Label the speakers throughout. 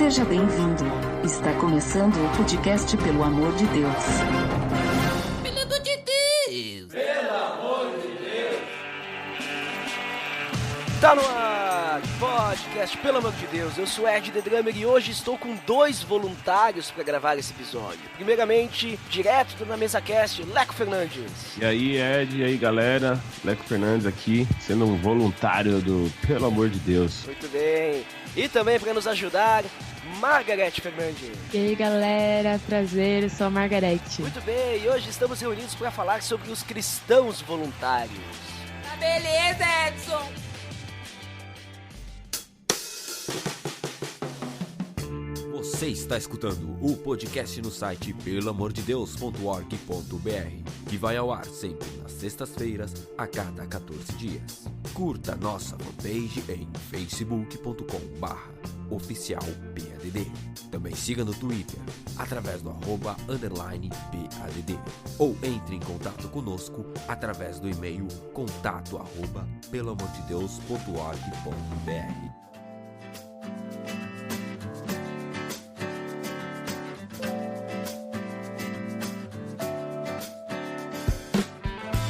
Speaker 1: Seja bem-vindo. Está começando o podcast Pelo Amor de Deus.
Speaker 2: Pelo amor de Deus!
Speaker 3: Pelo amor de Deus!
Speaker 4: Tá no ar, podcast Pelo Amor de Deus. Eu sou Ed The Drummer e hoje estou com 2 voluntários para gravar esse episódio. Primeiramente, direto da Mesa Cast, Leco Fernandes.
Speaker 5: E aí, Ed, e aí, galera? Leco Fernandes aqui, sendo um voluntário do Pelo Amor de Deus.
Speaker 4: Muito bem. E também para nos ajudar, Margarete Fernandes.
Speaker 6: E aí, galera, prazer, eu sou a Margarete.
Speaker 4: Muito bem, e hoje estamos reunidos para falar sobre os cristãos voluntários.
Speaker 2: Tá beleza, Edson!
Speaker 7: Você está escutando o podcast no site pelamordedeus.org.br, que vai ao ar sempre nas sextas-feiras, a cada 14 dias. Curta nossa fanpage em facebook.com/oficialpadd. Também siga no Twitter, através do @_PADD. Ou entre em contato conosco através do e-mail contato@pelamordedeus.org.br.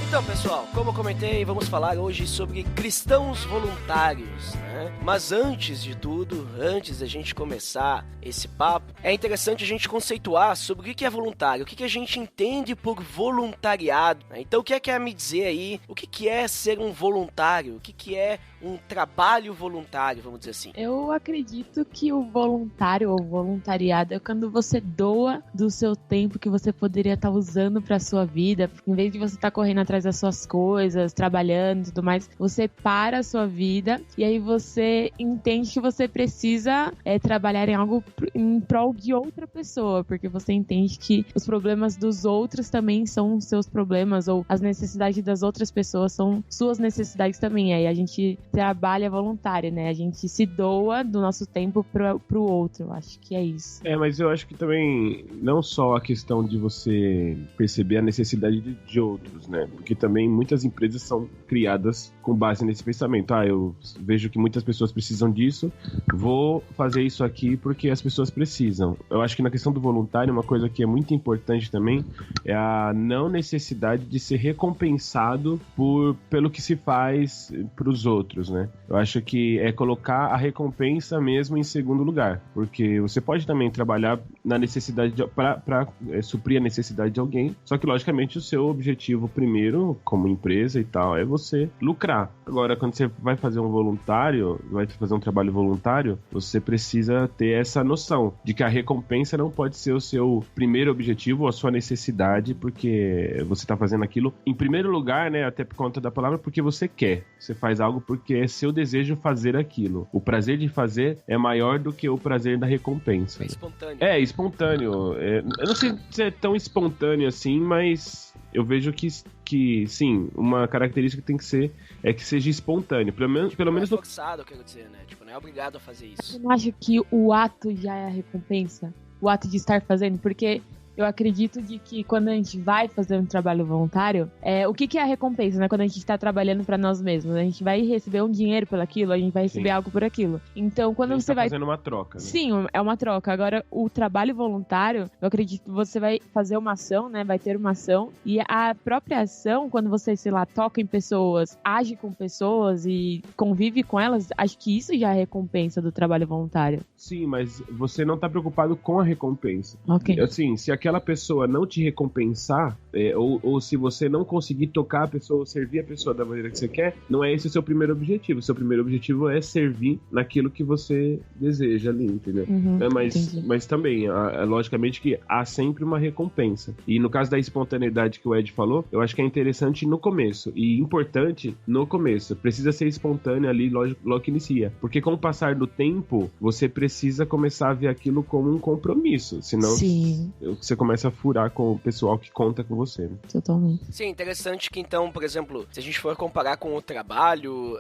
Speaker 4: Então, pessoal, como eu comentei, vamos falar hoje sobre cristãos voluntários, né? Mas antes de tudo, antes da gente começar esse papo, é interessante a gente conceituar sobre o que é voluntário, o que a gente entende por voluntariado, né? Então, o que quer me dizer aí, o que é ser um voluntário, o que é um trabalho voluntário, vamos dizer assim?
Speaker 6: Eu acredito que o voluntário ou voluntariado é quando você doa do seu tempo que você poderia estar usando para sua vida, em vez de você estar correndo atrás das suas coisas, trabalhando e tudo mais, você para a sua vida e aí você entende que você precisa trabalhar em algo em prol de outra pessoa, porque você entende que os problemas dos outros também são seus problemas, ou as necessidades das outras pessoas são suas necessidades também. Aí a gente trabalha voluntário, né? A gente se doa do nosso tempo pro outro. Eu acho que é isso.
Speaker 5: Mas eu acho que também não só a questão de você perceber a necessidade de outros, né? Porque também muitas empresas são criadas com base nesse pensamento. Eu vejo que muitas pessoas precisam disso, vou fazer isso aqui porque as pessoas precisam. Eu acho que na questão do voluntário, uma coisa que é muito importante também é a não necessidade de ser recompensado pelo que se faz pros outros, né? Eu acho que é colocar a recompensa mesmo em segundo lugar, porque você pode também trabalhar na necessidade para suprir a necessidade de alguém, só que logicamente o seu objetivo primeiro, como empresa e tal, é você lucrar. Agora, quando você vai fazer um voluntário, vai fazer um trabalho voluntário, você precisa ter essa noção de que a recompensa não pode ser o seu primeiro objetivo ou a sua necessidade, porque você está fazendo aquilo em primeiro lugar, né, até por conta da palavra, porque você quer. Você faz algo porque é seu desejo fazer aquilo. O prazer de fazer é maior do que o prazer da recompensa.
Speaker 4: É espontâneo.
Speaker 5: É espontâneo. Eu não sei se é tão espontâneo assim, mas eu vejo que sim, uma característica que tem que ser é que seja espontâneo. Pelo menos
Speaker 4: é forçado, eu quero dizer, né? Tipo, não é obrigado a fazer isso.
Speaker 6: Você não acha que o ato já é a recompensa? O ato de estar fazendo? Porque eu acredito de que quando a gente vai fazer um trabalho voluntário, o que é a recompensa, né? Quando a gente está trabalhando para nós mesmos, a gente vai receber um dinheiro pelo aquilo, a gente vai receber algo por aquilo. Então, quando você vai
Speaker 5: fazendo uma troca, né?
Speaker 6: Sim, é uma troca. Agora, o trabalho voluntário, eu acredito que você vai fazer uma ação, né? Vai ter uma ação e a própria ação, quando você, sei lá, toca em pessoas, age com pessoas e convive com elas, acho que isso já é a recompensa do trabalho voluntário.
Speaker 5: Sim, mas você não tá preocupado com a recompensa.
Speaker 6: Ok.
Speaker 5: Assim, se aquela pessoa não te recompensar, ou se você não conseguir tocar a pessoa, ou servir a pessoa da maneira que você quer, não é esse o seu primeiro objetivo. O seu primeiro objetivo é servir naquilo que você deseja ali, entendeu? Mas também, logicamente que há sempre uma recompensa. E no caso da espontaneidade que o Ed falou, eu acho que é interessante no começo, e importante no começo. Precisa ser espontâneo ali logo que inicia. Porque com o passar do tempo, você precisa começar a ver aquilo como um compromisso. Senão,
Speaker 6: Sim.
Speaker 5: Você começa a furar com o pessoal que conta com você, né?
Speaker 6: Totalmente.
Speaker 4: Sim, interessante que então, por exemplo, se a gente for comparar com o trabalho,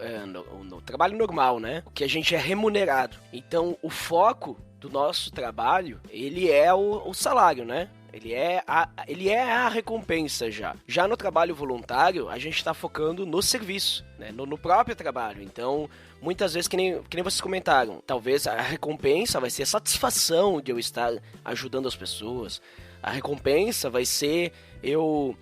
Speaker 4: no trabalho normal, né? O que a gente é remunerado. Então, o foco do nosso trabalho, ele é o salário, né? Ele é a recompensa já. Já no trabalho voluntário, a gente tá focando no serviço, né? No próprio trabalho. Então, muitas vezes, que nem vocês comentaram, talvez a recompensa vai ser a satisfação de eu estar ajudando as pessoas. A recompensa vai ser eu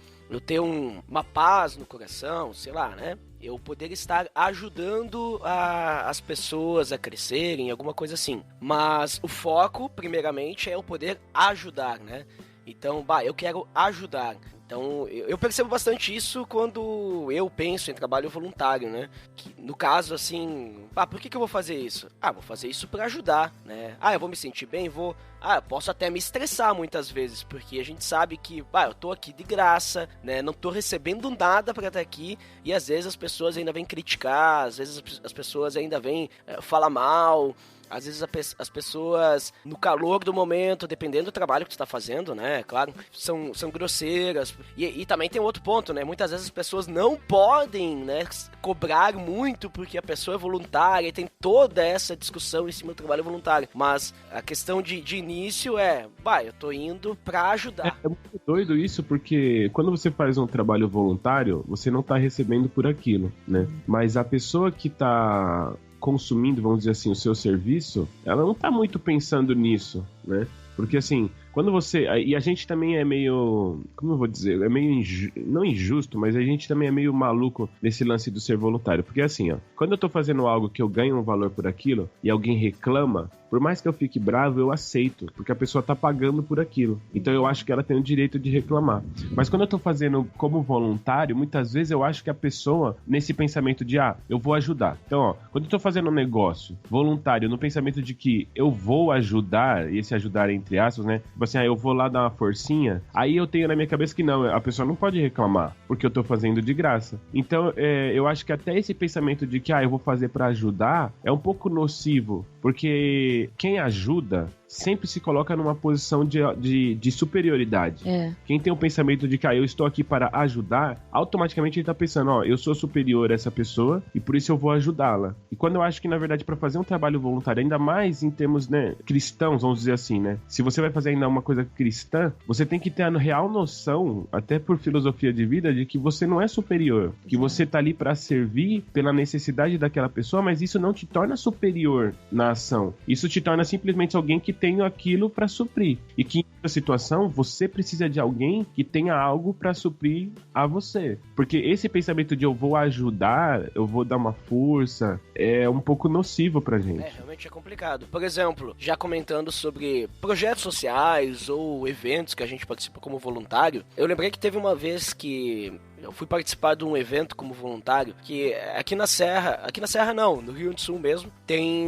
Speaker 4: ter uma paz no coração, sei lá, né? Eu poder estar ajudando as pessoas a crescerem, alguma coisa assim. Mas o foco, primeiramente, é eu poder ajudar, né? Então, eu quero ajudar. Então, eu percebo bastante isso quando eu penso em trabalho voluntário, né? Que, no caso, assim, por que eu vou fazer isso? Vou fazer isso pra ajudar, né? Eu vou me sentir bem? Vou. Eu posso até me estressar muitas vezes, porque a gente sabe que, eu tô aqui de graça, né? Não tô recebendo nada pra estar aqui, e às vezes as pessoas ainda vêm criticar, às vezes as pessoas ainda vêm falar mal. Às vezes as pessoas, no calor do momento, dependendo do trabalho que tu tá fazendo, né, claro, são grosseiras. E também tem outro ponto, né, muitas vezes as pessoas não podem, né, cobrar muito porque a pessoa é voluntária, e tem toda essa discussão em cima do trabalho voluntário. Mas a questão de início eu tô indo pra ajudar.
Speaker 5: É muito doido isso, porque quando você faz um trabalho voluntário, você não tá recebendo por aquilo, né, mas a pessoa que tá consumindo, vamos dizer assim, o seu serviço, ela não tá muito pensando nisso, né? Porque assim, quando você... E a gente também é meio... Como eu vou dizer? É meio... Não injusto, mas a gente também é meio maluco nesse lance do ser voluntário. Porque assim, quando eu tô fazendo algo que eu ganho um valor por aquilo e alguém reclama, por mais que eu fique bravo, eu aceito. Porque a pessoa tá pagando por aquilo. Então eu acho que ela tem o direito de reclamar. Mas quando eu tô fazendo como voluntário, muitas vezes eu acho que a pessoa, nesse pensamento de, eu vou ajudar. Então, quando eu tô fazendo um negócio voluntário, no pensamento de que eu vou ajudar, e esse ajudar entre aspas, né? Assim, eu vou lá dar uma forcinha, aí eu tenho na minha cabeça que não, a pessoa não pode reclamar, porque eu tô fazendo de graça. Então, eu acho que até esse pensamento de que, eu vou fazer pra ajudar, é um pouco nocivo, porque quem ajuda sempre se coloca numa posição de superioridade. Quem tem o pensamento de que eu estou aqui para ajudar, automaticamente ele tá pensando, eu sou superior a essa pessoa e por isso eu vou ajudá-la. E quando eu acho que, na verdade, para fazer um trabalho voluntário, ainda mais em termos, né, cristãos, vamos dizer assim, né? Se você vai fazer ainda uma coisa cristã, você tem que ter a real noção, até por filosofia de vida, de que você não é superior, que você tá ali para servir pela necessidade daquela pessoa, mas isso não te torna superior na ação. Isso te torna simplesmente alguém que tem aquilo para suprir. E que em outra situação, você precisa de alguém que tenha algo para suprir a você. Porque esse pensamento de eu vou ajudar, eu vou dar uma força, é um pouco nocivo pra gente.
Speaker 4: Realmente é complicado. Por exemplo, já comentando sobre projetos sociais ou eventos que a gente participa como voluntário, eu lembrei que teve uma vez que eu fui participar de um evento como voluntário, que aqui na Serra não, no Rio Grande do Sul mesmo, tem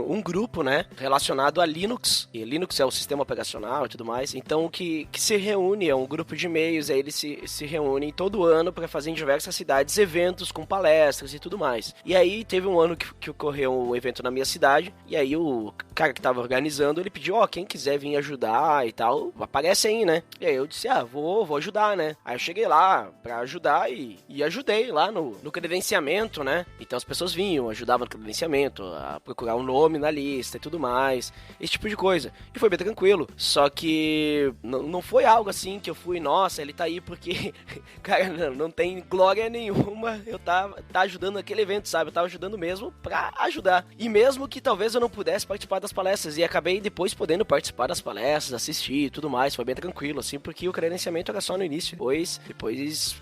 Speaker 4: um grupo, né, relacionado a Linux, e Linux é o sistema operacional e tudo mais, então que se reúne, é um grupo de e-mails, aí eles se reúnem todo ano para fazer em diversas cidades eventos com palestras e tudo mais. E aí teve um ano que ocorreu um evento na minha cidade, e aí o cara que tava organizando, ele pediu, quem quiser vir ajudar e tal, aparece aí, né? E aí eu disse, vou ajudar, né? Aí eu cheguei lá pra ajudar e ajudei lá no credenciamento, né? Então as pessoas vinham, ajudavam no credenciamento, a procurar um nome na lista e tudo mais, esse tipo de coisa. E foi bem tranquilo. Só que não foi algo assim que eu fui, nossa, ele tá aí porque, cara, não tem glória nenhuma eu tá ajudando aquele evento, sabe? Eu tava ajudando mesmo pra ajudar. E mesmo que talvez eu não pudesse participar das palestras, e acabei depois podendo participar das palestras, assistir e tudo mais, foi bem tranquilo, assim, porque o credenciamento era só no início. Depois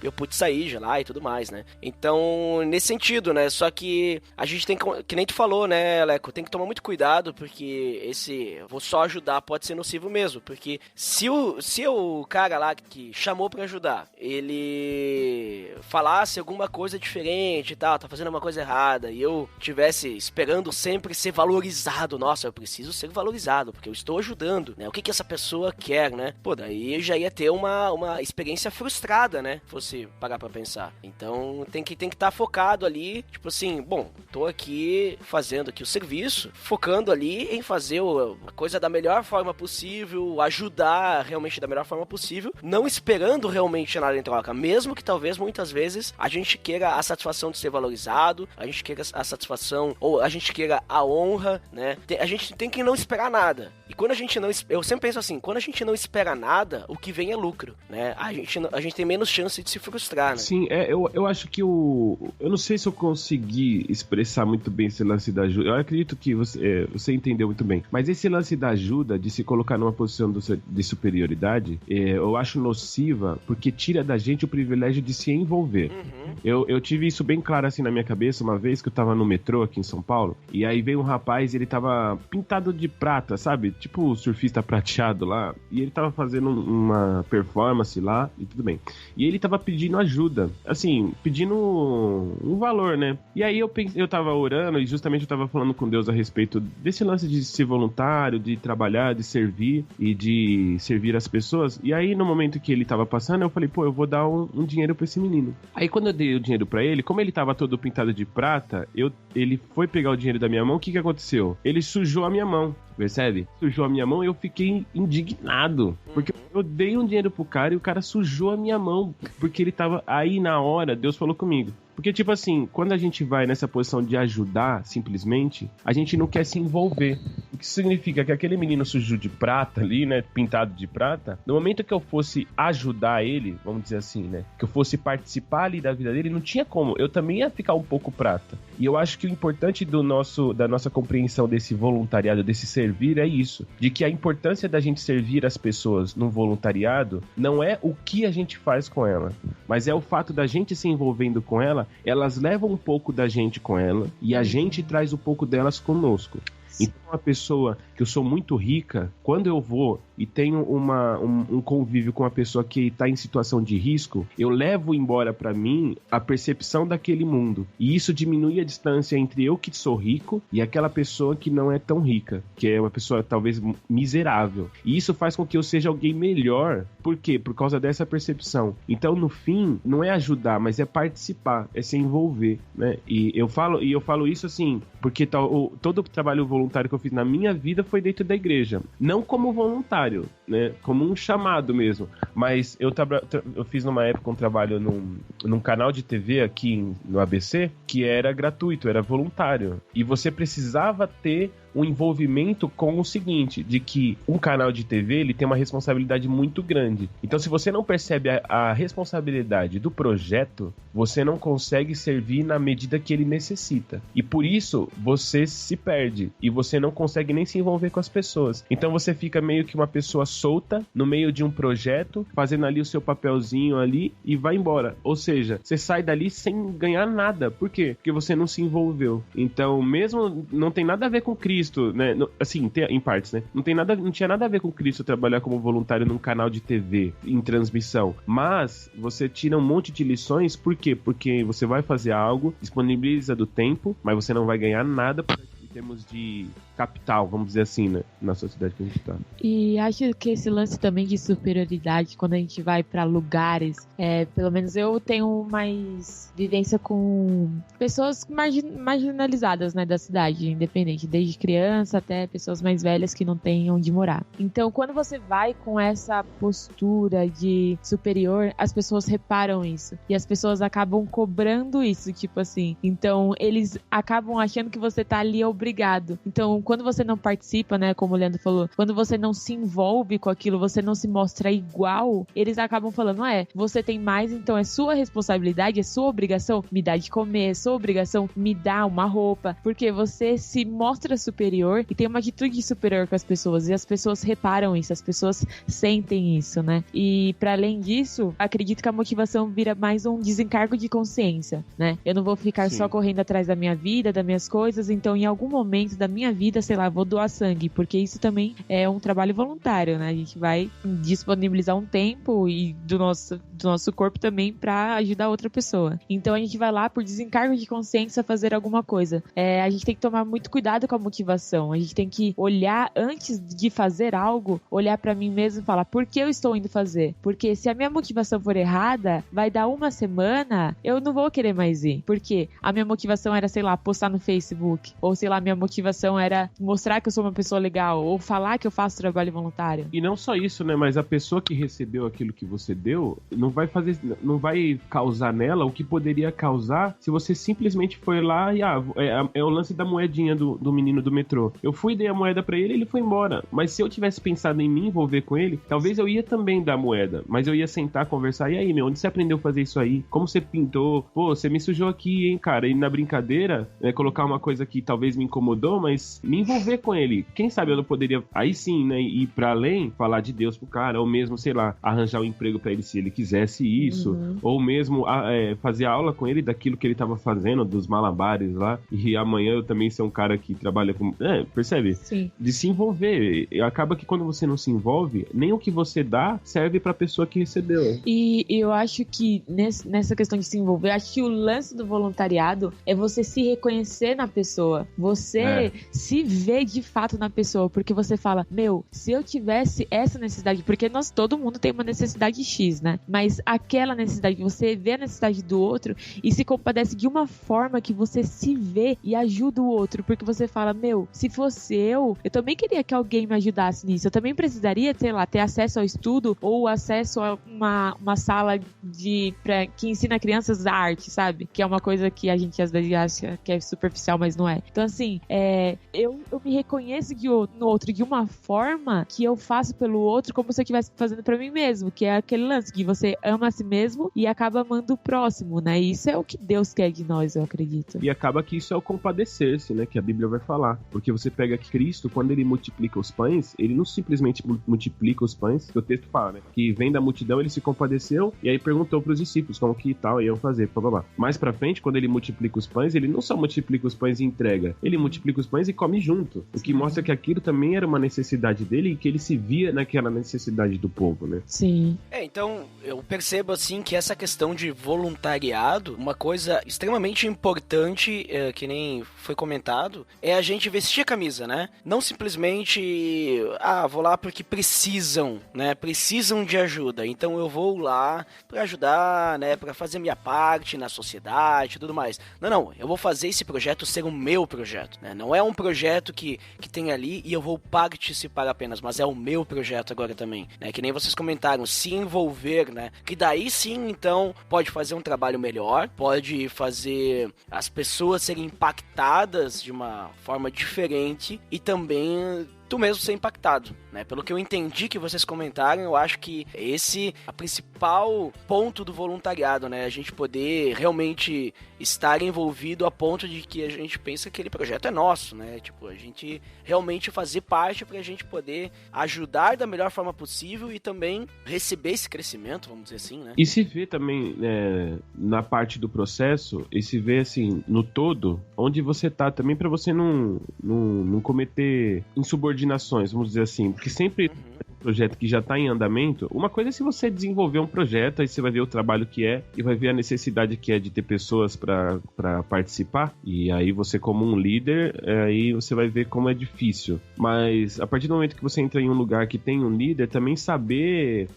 Speaker 4: eu pude sair de lá e tudo mais, né? Então, nesse sentido, né? Só que a gente tem que nem tu falou, né, Leco? Tem que tomar muito cuidado, porque esse vou só ajudar pode ser nocivo mesmo, porque se o cara lá que chamou pra ajudar, ele falasse alguma coisa diferente e tal, tá fazendo uma coisa errada, e eu tivesse esperando sempre ser valorizado, nossa, eu preciso ser valorizado, porque eu estou ajudando, né? O que essa pessoa quer, né? Pô, daí já ia ter uma experiência frustrada, né? Fosse parar pra pensar. Então tem que estar focado ali, tipo assim, bom, tô aqui fazendo aqui o serviço, focando ali em fazer a coisa da melhor forma possível, ajudar realmente da melhor forma possível, não esperando realmente nada em troca, mesmo que talvez muitas vezes a gente queira a satisfação de ser valorizado, a gente queira a satisfação, ou a gente queira a honra, né? A gente tem que não esperar nada. E quando a gente não... Eu sempre penso assim, quando a gente não espera nada, o que vem é lucro, né? A gente tem menos chance de se frustrar, né?
Speaker 5: Sim, eu acho que eu não sei se eu consegui expressar muito bem esse lance da ajuda. Eu acredito que você entendeu muito bem. Mas esse lance da ajuda, de se colocar numa posição de superioridade, eu acho nociva, porque tira da gente o privilégio de se envolver. Eu tive isso bem claro assim na minha cabeça uma vez que eu tava no metrô aqui em São Paulo, e aí veio um rapaz, ele tava pintado de prata, sabe? Tipo o surfista prateado lá, e ele tava fazendo uma performance lá, e tudo bem. E ele tava pedindo ajuda, assim, pedindo um valor, né? E aí eu tava orando, e justamente eu tava falando com Deus a respeito desse lance de ser voluntário, de trabalhar, de servir, e de servir as pessoas. E aí no momento que ele tava passando, eu falei, pô, eu vou dar um dinheiro pra esse menino. Aí quando eu dei o dinheiro pra ele, como ele tava todo pintado de prata, ele foi pegar o dinheiro da minha mão, o que aconteceu? Ele sujou a minha mão. Percebe? Sujou a minha mão e eu fiquei indignado. Porque eu dei um dinheiro pro cara e o cara sujou a minha mão. Porque ele tava... Aí, na hora, Deus falou comigo. Porque, tipo assim, quando a gente vai nessa posição de ajudar, simplesmente, a gente não quer se envolver. O que significa que aquele menino sujo de prata ali, né, pintado de prata, no momento que eu fosse ajudar ele, vamos dizer assim, né, que eu fosse participar ali da vida dele, não tinha como. Eu também ia ficar um pouco prata. E eu acho que o importante da nossa compreensão desse voluntariado, desse servir, é isso. De que a importância da gente servir as pessoas no voluntariado não é o que a gente faz com ela, mas é o fato da gente se envolvendo com ela. Elas levam um pouco da gente com ela e a gente traz um pouco delas conosco. Então, uma pessoa que eu sou muito rica, quando eu vou e tenho um convívio com uma pessoa que está em situação de risco, eu levo embora para mim a percepção daquele mundo. E isso diminui a distância entre eu que sou rico e aquela pessoa que não é tão rica, que é uma pessoa talvez miserável. E isso faz com que eu seja alguém melhor. Por quê? Por causa dessa percepção. Então, no fim, não é ajudar, mas é participar, é se envolver, né? E eu falo isso assim, porque todo o trabalho voluntário que eu fiz na minha vida foi dentro da igreja. Não como voluntário, né? Como um chamado mesmo. Mas eu fiz numa época um trabalho num canal de TV aqui no ABC, que era gratuito, era voluntário. E você precisava ter um envolvimento com o seguinte, de que um canal de TV, ele tem uma responsabilidade muito grande. Então, se você não percebe a responsabilidade do projeto, você não consegue servir na medida que ele necessita. E por isso, você se perde. E você não consegue nem se envolver com as pessoas. Então, você fica meio que uma pessoa solta, no meio de um projeto, fazendo ali o seu papelzinho ali e vai embora. Ou seja, você sai dali sem ganhar nada. Por quê? Porque você não se envolveu. Então, mesmo não tem nada a ver com Cristo, né? Assim, em partes, né? Não tinha nada a ver com Cristo trabalhar como voluntário num canal de TV, em transmissão. Mas você tira um monte de lições. Por quê? Porque você vai fazer algo, disponibiliza do tempo, mas você não vai ganhar nada em termos de capital, vamos dizer assim, né? Na sociedade que a gente tá.
Speaker 6: E acho que esse lance também de superioridade, quando a gente vai pra lugares, pelo menos eu tenho mais vivência com pessoas marginalizadas, né, da cidade, independente, desde criança até pessoas mais velhas que não têm onde morar. Então, quando você vai com essa postura de superior, as pessoas reparam isso. E as pessoas acabam cobrando isso, tipo assim. Então, eles acabam achando que você tá ali obrigado. Então, quando você não participa, né, como o Leandro falou, quando você não se envolve com aquilo, você não se mostra igual, eles acabam falando, você tem mais, então é sua responsabilidade, é sua obrigação me dar de comer, é sua obrigação me dar uma roupa, porque você se mostra superior e tem uma atitude superior com as pessoas, e as pessoas reparam isso, as pessoas sentem isso, né? E para além disso, acredito que a motivação vira mais um desencargo de consciência, né? Eu não vou ficar só correndo atrás da minha vida, das minhas coisas, então em algum momento da minha vida, sei lá, vou doar sangue, porque isso também é um trabalho voluntário, né? A gente vai disponibilizar um tempo e do nosso corpo também pra ajudar outra pessoa. Então a gente vai lá por desencargo de consciência fazer alguma coisa. A gente tem que tomar muito cuidado com a motivação. A gente tem que olhar antes de fazer algo, olhar pra mim mesmo e falar, por que eu estou indo fazer? Porque se a minha motivação for errada, vai dar uma semana, eu não vou querer mais ir. Porque a minha motivação era, sei lá, postar no Facebook. Ou, sei lá, minha motivação era mostrar que eu sou uma pessoa legal. Ou falar que eu faço trabalho voluntário.
Speaker 5: E não só isso, né? Mas a pessoa que recebeu aquilo que você deu, não vai causar nela o que poderia causar se você simplesmente foi lá e, é o lance da moedinha do menino do metrô. Eu fui, dei a moeda pra ele foi embora. Mas se eu tivesse pensado em me envolver com ele, talvez eu ia também dar a moeda. Mas eu ia sentar, conversar. E aí, meu, onde você aprendeu a fazer isso aí? Como você pintou? Pô, você me sujou aqui, hein, cara? E na brincadeira, né, colocar uma coisa que talvez me incomodou, mas me envolver com ele. Quem sabe eu não poderia, aí sim, né, ir pra além, falar de Deus pro cara, ou mesmo, sei lá, arranjar um emprego pra ele se ele quisesse isso, ou mesmo fazer aula com ele daquilo que ele tava fazendo, dos malabares lá, e amanhã eu também ser um cara que trabalha com... percebe?
Speaker 6: Sim.
Speaker 5: De se envolver. Acaba que quando você não se envolve, nem o que você dá serve pra pessoa que recebeu.
Speaker 6: E eu acho que nessa questão de se envolver, acho que o lance do voluntariado é você se reconhecer na pessoa. Você se ver de fato na pessoa, porque você fala, meu, se eu tivesse essa necessidade, porque todo mundo tem uma necessidade X, né? Mas aquela necessidade, você vê a necessidade do outro e se compadece de uma forma que você se vê e ajuda o outro, porque você fala, meu, se fosse eu também queria que alguém me ajudasse nisso, eu também precisaria, sei lá, ter acesso ao estudo ou acesso a uma sala que ensina crianças arte, sabe? Que é uma coisa que a gente às vezes acha que é superficial, mas não é. Então assim, eu me reconheço no outro de uma forma que eu faço pelo outro como se eu estivesse fazendo pra mim mesmo, que é aquele lance que você ama a si mesmo e acaba amando o próximo, né? E isso é o que Deus quer de nós, eu acredito.
Speaker 5: E acaba que isso é o compadecer-se, né? Que a Bíblia vai falar. Porque você pega Cristo, quando ele multiplica os pães, ele não simplesmente multiplica os pães, que o texto fala, né? Que vem da multidão, ele se compadeceu e aí perguntou pros discípulos como que tal iam fazer, blá. Mais pra frente, quando ele multiplica os pães, ele não só multiplica os pães e entrega, ele multiplica os pães e come junto. O que mostra que aquilo também era uma necessidade dele e que ele se via naquela necessidade do povo, né?
Speaker 6: Sim.
Speaker 4: Então, eu percebo assim que essa questão de voluntariado, uma coisa extremamente importante, que nem foi comentado, é a gente vestir a camisa, né? Não simplesmente, vou lá porque precisam, né? Precisam de ajuda, então eu vou lá pra ajudar, né? Pra fazer minha parte na sociedade e tudo mais. Não, eu vou fazer esse projeto ser o meu projeto, né? Não é um projeto que tem ali e eu vou participar apenas, mas é o meu projeto agora também, né? Que nem vocês comentaram, se envolver, né? Que daí sim, então, pode fazer um trabalho melhor, pode fazer as pessoas serem impactadas de uma forma diferente e também tu mesmo ser impactado, né? Pelo que eu entendi que vocês comentaram, eu acho que esse é o principal ponto do voluntariado, né? A gente poder realmente estar envolvido a ponto de que a gente pensa que aquele projeto é nosso, né? Tipo, a gente realmente fazer parte pra gente poder ajudar da melhor forma possível e também receber esse crescimento, vamos dizer assim, né?
Speaker 5: E se vê também, na parte do processo, e se vê assim, no todo, onde você tá também pra você não cometer insubordinações, vamos dizer assim, porque sempre projeto que já está em andamento, uma coisa é se você desenvolver um projeto, aí você vai ver o trabalho que é e vai ver a necessidade que é de ter pessoas para participar, e aí você como um líder, aí você vai ver como é difícil, mas a partir do momento que você entra em um lugar que tem um líder, também saber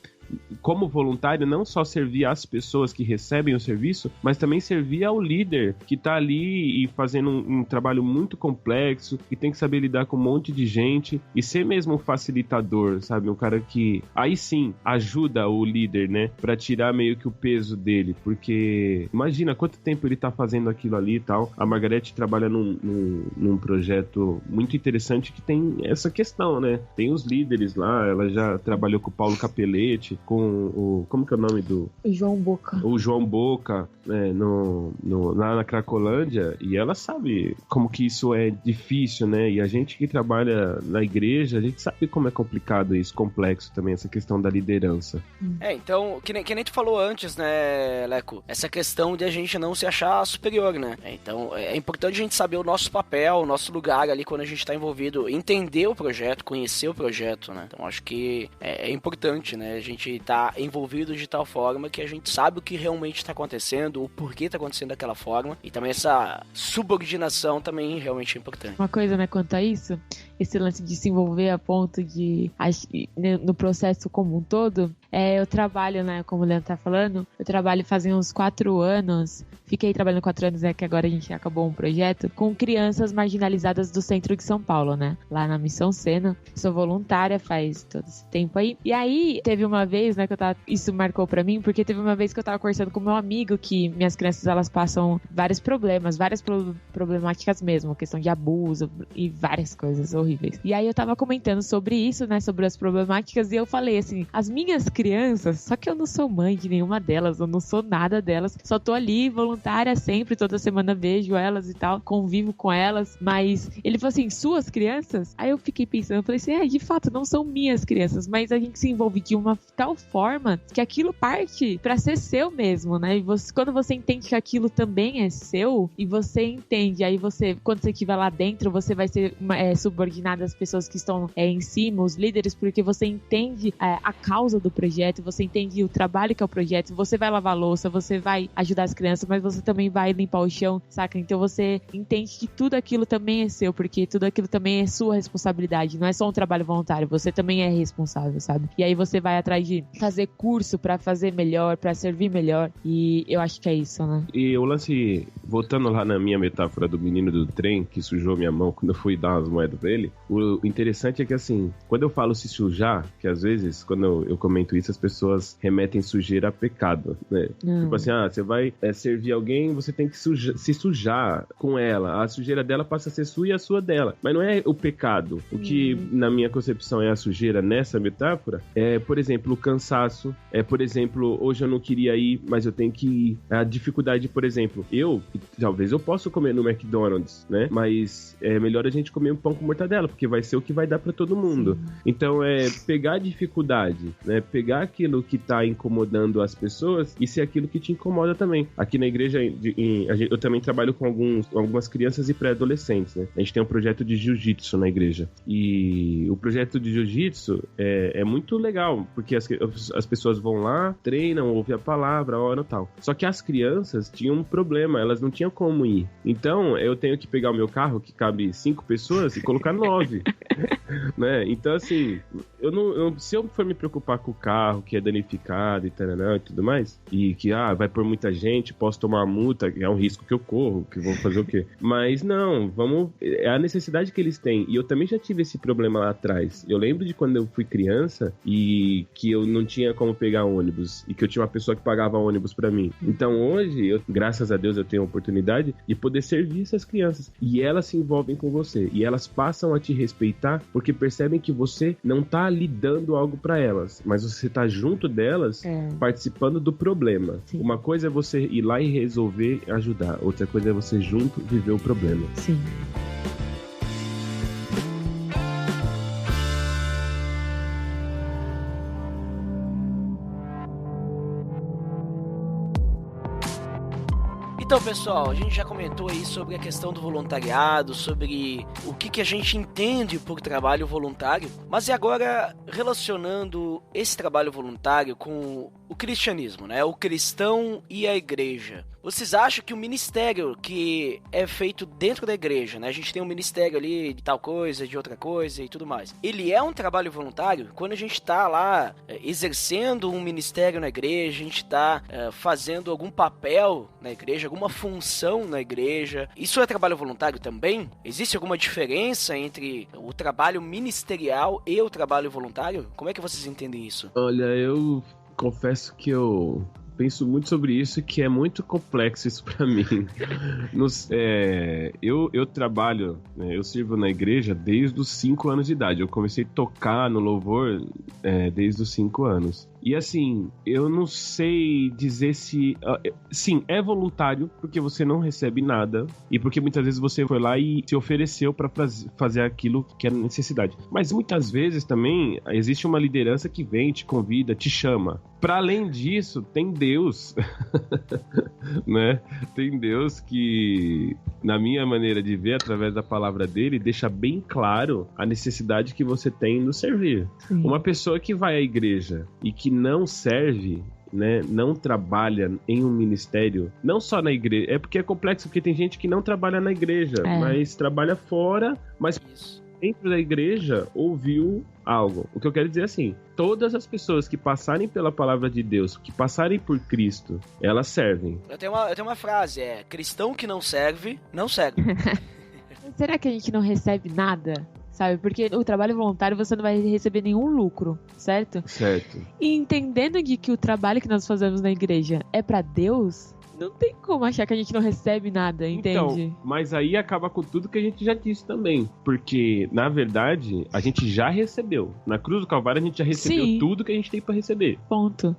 Speaker 5: como voluntário, não só servir às pessoas que recebem o serviço, mas também servir ao líder que tá ali e fazendo um trabalho muito complexo e tem que saber lidar com um monte de gente e ser mesmo um facilitador, sabe? Um cara que, aí sim, ajuda o líder, né? Pra tirar meio que o peso dele, porque imagina quanto tempo ele tá fazendo aquilo ali e tal. A Margarete trabalha num projeto muito interessante que tem essa questão, né? Tem os líderes lá, ela já trabalhou com o Paulo Capelletti, podcast com o... Como que é o nome do...
Speaker 6: João Boca.
Speaker 5: O João Boca, né, lá na Cracolândia, e ela sabe como que isso é difícil, né? E a gente que trabalha na igreja, a gente sabe como é complicado isso, complexo também, essa questão da liderança.
Speaker 4: Então, que nem tu falou antes, né, Leco? Essa questão de a gente não se achar superior, né? Então, é importante a gente saber o nosso papel, o nosso lugar ali quando a gente tá envolvido, entender o projeto, conhecer o projeto, né? Então, acho que é importante, né? A gente tá envolvido de tal forma que a gente sabe o que realmente tá acontecendo, o porquê tá acontecendo daquela forma, e também essa subordinação também realmente é importante.
Speaker 6: Uma coisa, né, quanto a isso, esse lance de se envolver a ponto de, no processo como um todo, eu trabalho, né, como o Leandro tá falando, eu trabalho fazem uns 4 anos, fiquei trabalhando 4 anos, que agora a gente acabou um projeto, com crianças marginalizadas do centro de São Paulo, né, lá na Missão Sena. Sou voluntária faz todo esse tempo aí. E aí, teve uma vez, né, isso marcou pra mim, porque teve uma vez que eu tava conversando com meu amigo que minhas crianças, elas passam vários problemas, várias problemáticas mesmo, questão de abuso e várias coisas horríveis. E aí eu tava comentando sobre isso, né, sobre as problemáticas, e eu falei assim, as minhas crianças, só que eu não sou mãe de nenhuma delas, eu não sou nada delas, só tô ali voluntária sempre, toda semana vejo elas e tal, convivo com elas, mas ele falou assim, suas crianças? Aí eu fiquei pensando, eu falei assim, de fato, não são minhas crianças, mas a gente se envolve de uma tal forma que aquilo parte pra ser seu mesmo, né, e quando você entende que aquilo também é seu, e você entende, aí quando você estiver lá dentro, você vai ser subordinado às pessoas que estão em cima, os líderes, porque você entende a causa do projeto, você entende o trabalho que é o projeto, você vai lavar a louça, você vai ajudar as crianças, mas você também vai limpar o chão, saca? Então você entende que tudo aquilo também é seu, porque tudo aquilo também é sua responsabilidade, não é só um trabalho voluntário, você também é responsável, sabe? E aí você vai atrás de fazer curso pra fazer melhor, pra servir melhor, e eu acho que é isso, né?
Speaker 5: E o lance, voltando lá na minha metáfora do menino do trem, que sujou minha mão quando eu fui dar umas moedas pra ele, o interessante é que assim, quando eu falo se sujar, que às vezes, quando eu comento isso, as pessoas remetem sujeira a pecado, né? Tipo assim, você vai servir alguém, você tem que se sujar com ela, a sujeira dela passa a ser sua e a sua dela, mas não é o pecado. O que, na minha concepção, é a sujeira nessa metáfora, é, por exemplo, o cansaço, por exemplo, hoje eu não queria ir, mas eu tenho que ir. A dificuldade, por exemplo, talvez eu possa comer no McDonald's, né? Mas é melhor a gente comer um pão com mortadela, porque vai ser o que vai dar pra todo mundo. Então, pegar a dificuldade, né? Pegar aquilo que tá incomodando as pessoas e ser aquilo que te incomoda também. Aqui na igreja, eu também trabalho com algumas crianças e pré-adolescentes, né? A gente tem um projeto de jiu-jitsu na igreja. E o projeto de jiu-jitsu é muito legal, porque as pessoas vão lá, treinam, ouvem a palavra, oram e tal. Só que as crianças tinham um problema, elas não tinham como ir. Então, eu tenho que pegar o meu carro, que cabe 5 pessoas, e colocar 9. Né? Então, assim, se eu for me preocupar com o carro, que é danificado e tudo mais, e que vai por muita gente, posso tomar uma multa, é um risco que eu corro, que vou fazer o quê? Mas não, é a necessidade que eles têm. E eu também já tive esse problema lá atrás. Eu lembro de quando eu fui criança e que eu não tinha como pegar ônibus, e que eu tinha uma pessoa que pagava ônibus pra mim. Então hoje, graças a Deus, eu tenho a oportunidade de poder servir essas crianças. E elas se envolvem com você. E elas passam a te respeitar porque percebem que você não tá ali dando algo pra elas, mas você tá junto delas, participando do problema. Sim. Uma coisa é você ir lá e resolver, ajudar. Outra coisa é você junto viver o problema.
Speaker 6: Sim.
Speaker 4: Então, pessoal, a gente já comentou aí sobre a questão do voluntariado, sobre o que a gente entende por trabalho voluntário, mas e agora relacionando esse trabalho voluntário com o cristianismo, né? O cristão e a igreja. Vocês acham que o ministério que é feito dentro da igreja, né? A gente tem um ministério ali de tal coisa, de outra coisa e tudo mais. Ele é um trabalho voluntário? Quando a gente tá lá exercendo um ministério na igreja, a gente tá fazendo algum papel na igreja, alguma função na igreja, isso é trabalho voluntário também? Existe alguma diferença entre o trabalho ministerial e o trabalho voluntário? Como é que vocês entendem isso?
Speaker 5: Olha, eu confesso que eu penso muito sobre isso, que é muito complexo isso pra mim. Eu trabalho, eu sirvo na igreja desde os 5 anos de idade. Eu comecei a tocar no louvor desde os 5 anos. E assim, eu não sei dizer se... sim, é voluntário, porque você não recebe nada. E porque muitas vezes você foi lá e se ofereceu para fazer aquilo que é necessidade. Mas muitas vezes também existe uma liderança que vem, te convida, te chama. Para além disso, tem Deus. Né? Tem Deus que, na minha maneira de ver, através da palavra dele, deixa bem claro a necessidade que você tem no servir. Sim. Uma pessoa que vai à igreja e que não serve, né, não trabalha em um ministério, não só na igreja, é porque é complexo, porque tem gente que não trabalha na igreja, mas trabalha fora, mas dentro da igreja ouviu algo. O que eu quero dizer é assim, todas as pessoas que passarem pela palavra de Deus, que passarem por Cristo, elas servem.
Speaker 4: Eu tenho uma frase, cristão que não serve, não serve.
Speaker 6: Será que a gente não recebe nada? Sabe? Porque o trabalho voluntário você não vai receber nenhum lucro, certo?
Speaker 5: Certo.
Speaker 6: E entendendo que o trabalho que nós fazemos na igreja é pra Deus, não tem como achar que a gente não recebe nada, entende?
Speaker 5: Então, mas aí acaba com tudo que a gente já disse também. Porque, na verdade, a gente já recebeu. Na cruz do Calvário, a gente já recebeu tudo que a gente tem pra receber.
Speaker 6: Ponto.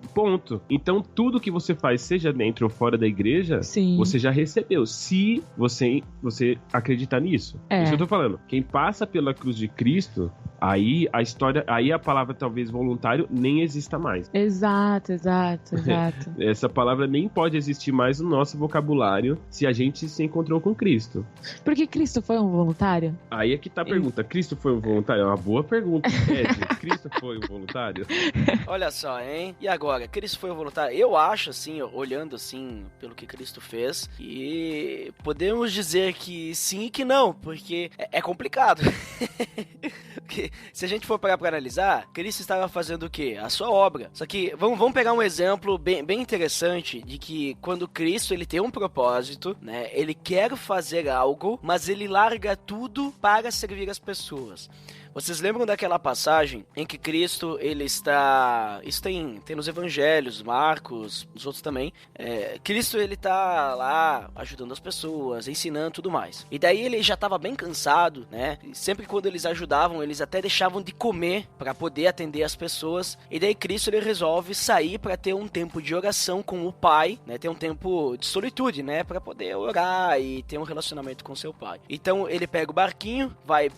Speaker 5: Então, tudo que você faz, seja dentro ou fora da igreja, você já recebeu. Se você acreditar nisso. É isso que eu tô falando. Quem passa pela cruz de Cristo, aí a palavra talvez voluntário nem exista mais.
Speaker 6: Exato.
Speaker 5: Essa palavra nem pode existir mais no nosso vocabulário se a gente se encontrou com Cristo.
Speaker 6: Porque Cristo foi um voluntário?
Speaker 5: Aí é que tá a pergunta. Cristo foi um voluntário? É uma boa pergunta, Ed. Cristo foi um voluntário?
Speaker 4: Olha só, hein? E agora? Cristo foi um voluntário? Eu acho, assim, olhando assim, pelo que Cristo fez, e podemos dizer que sim e que não, porque é complicado. Porque se a gente for parar pra analisar, Cristo estava fazendo o quê? A sua obra. Só que vamos pegar um exemplo bem interessante de que quando Cristo ele tem um propósito, né? Ele quer fazer algo, mas ele larga tudo para servir as pessoas. Vocês lembram daquela passagem em que Cristo, ele está... Isso tem nos evangelhos, Marcos, os outros também. Cristo, ele tá lá ajudando as pessoas, ensinando e tudo mais. E daí ele já estava bem cansado, né? E sempre quando eles ajudavam, eles até deixavam de comer para poder atender as pessoas. E daí Cristo, ele resolve sair para ter um tempo de oração com o Pai, né? Ter um tempo de solitude, né? Para poder orar e ter um relacionamento com seu Pai. Então ele pega o barquinho, vai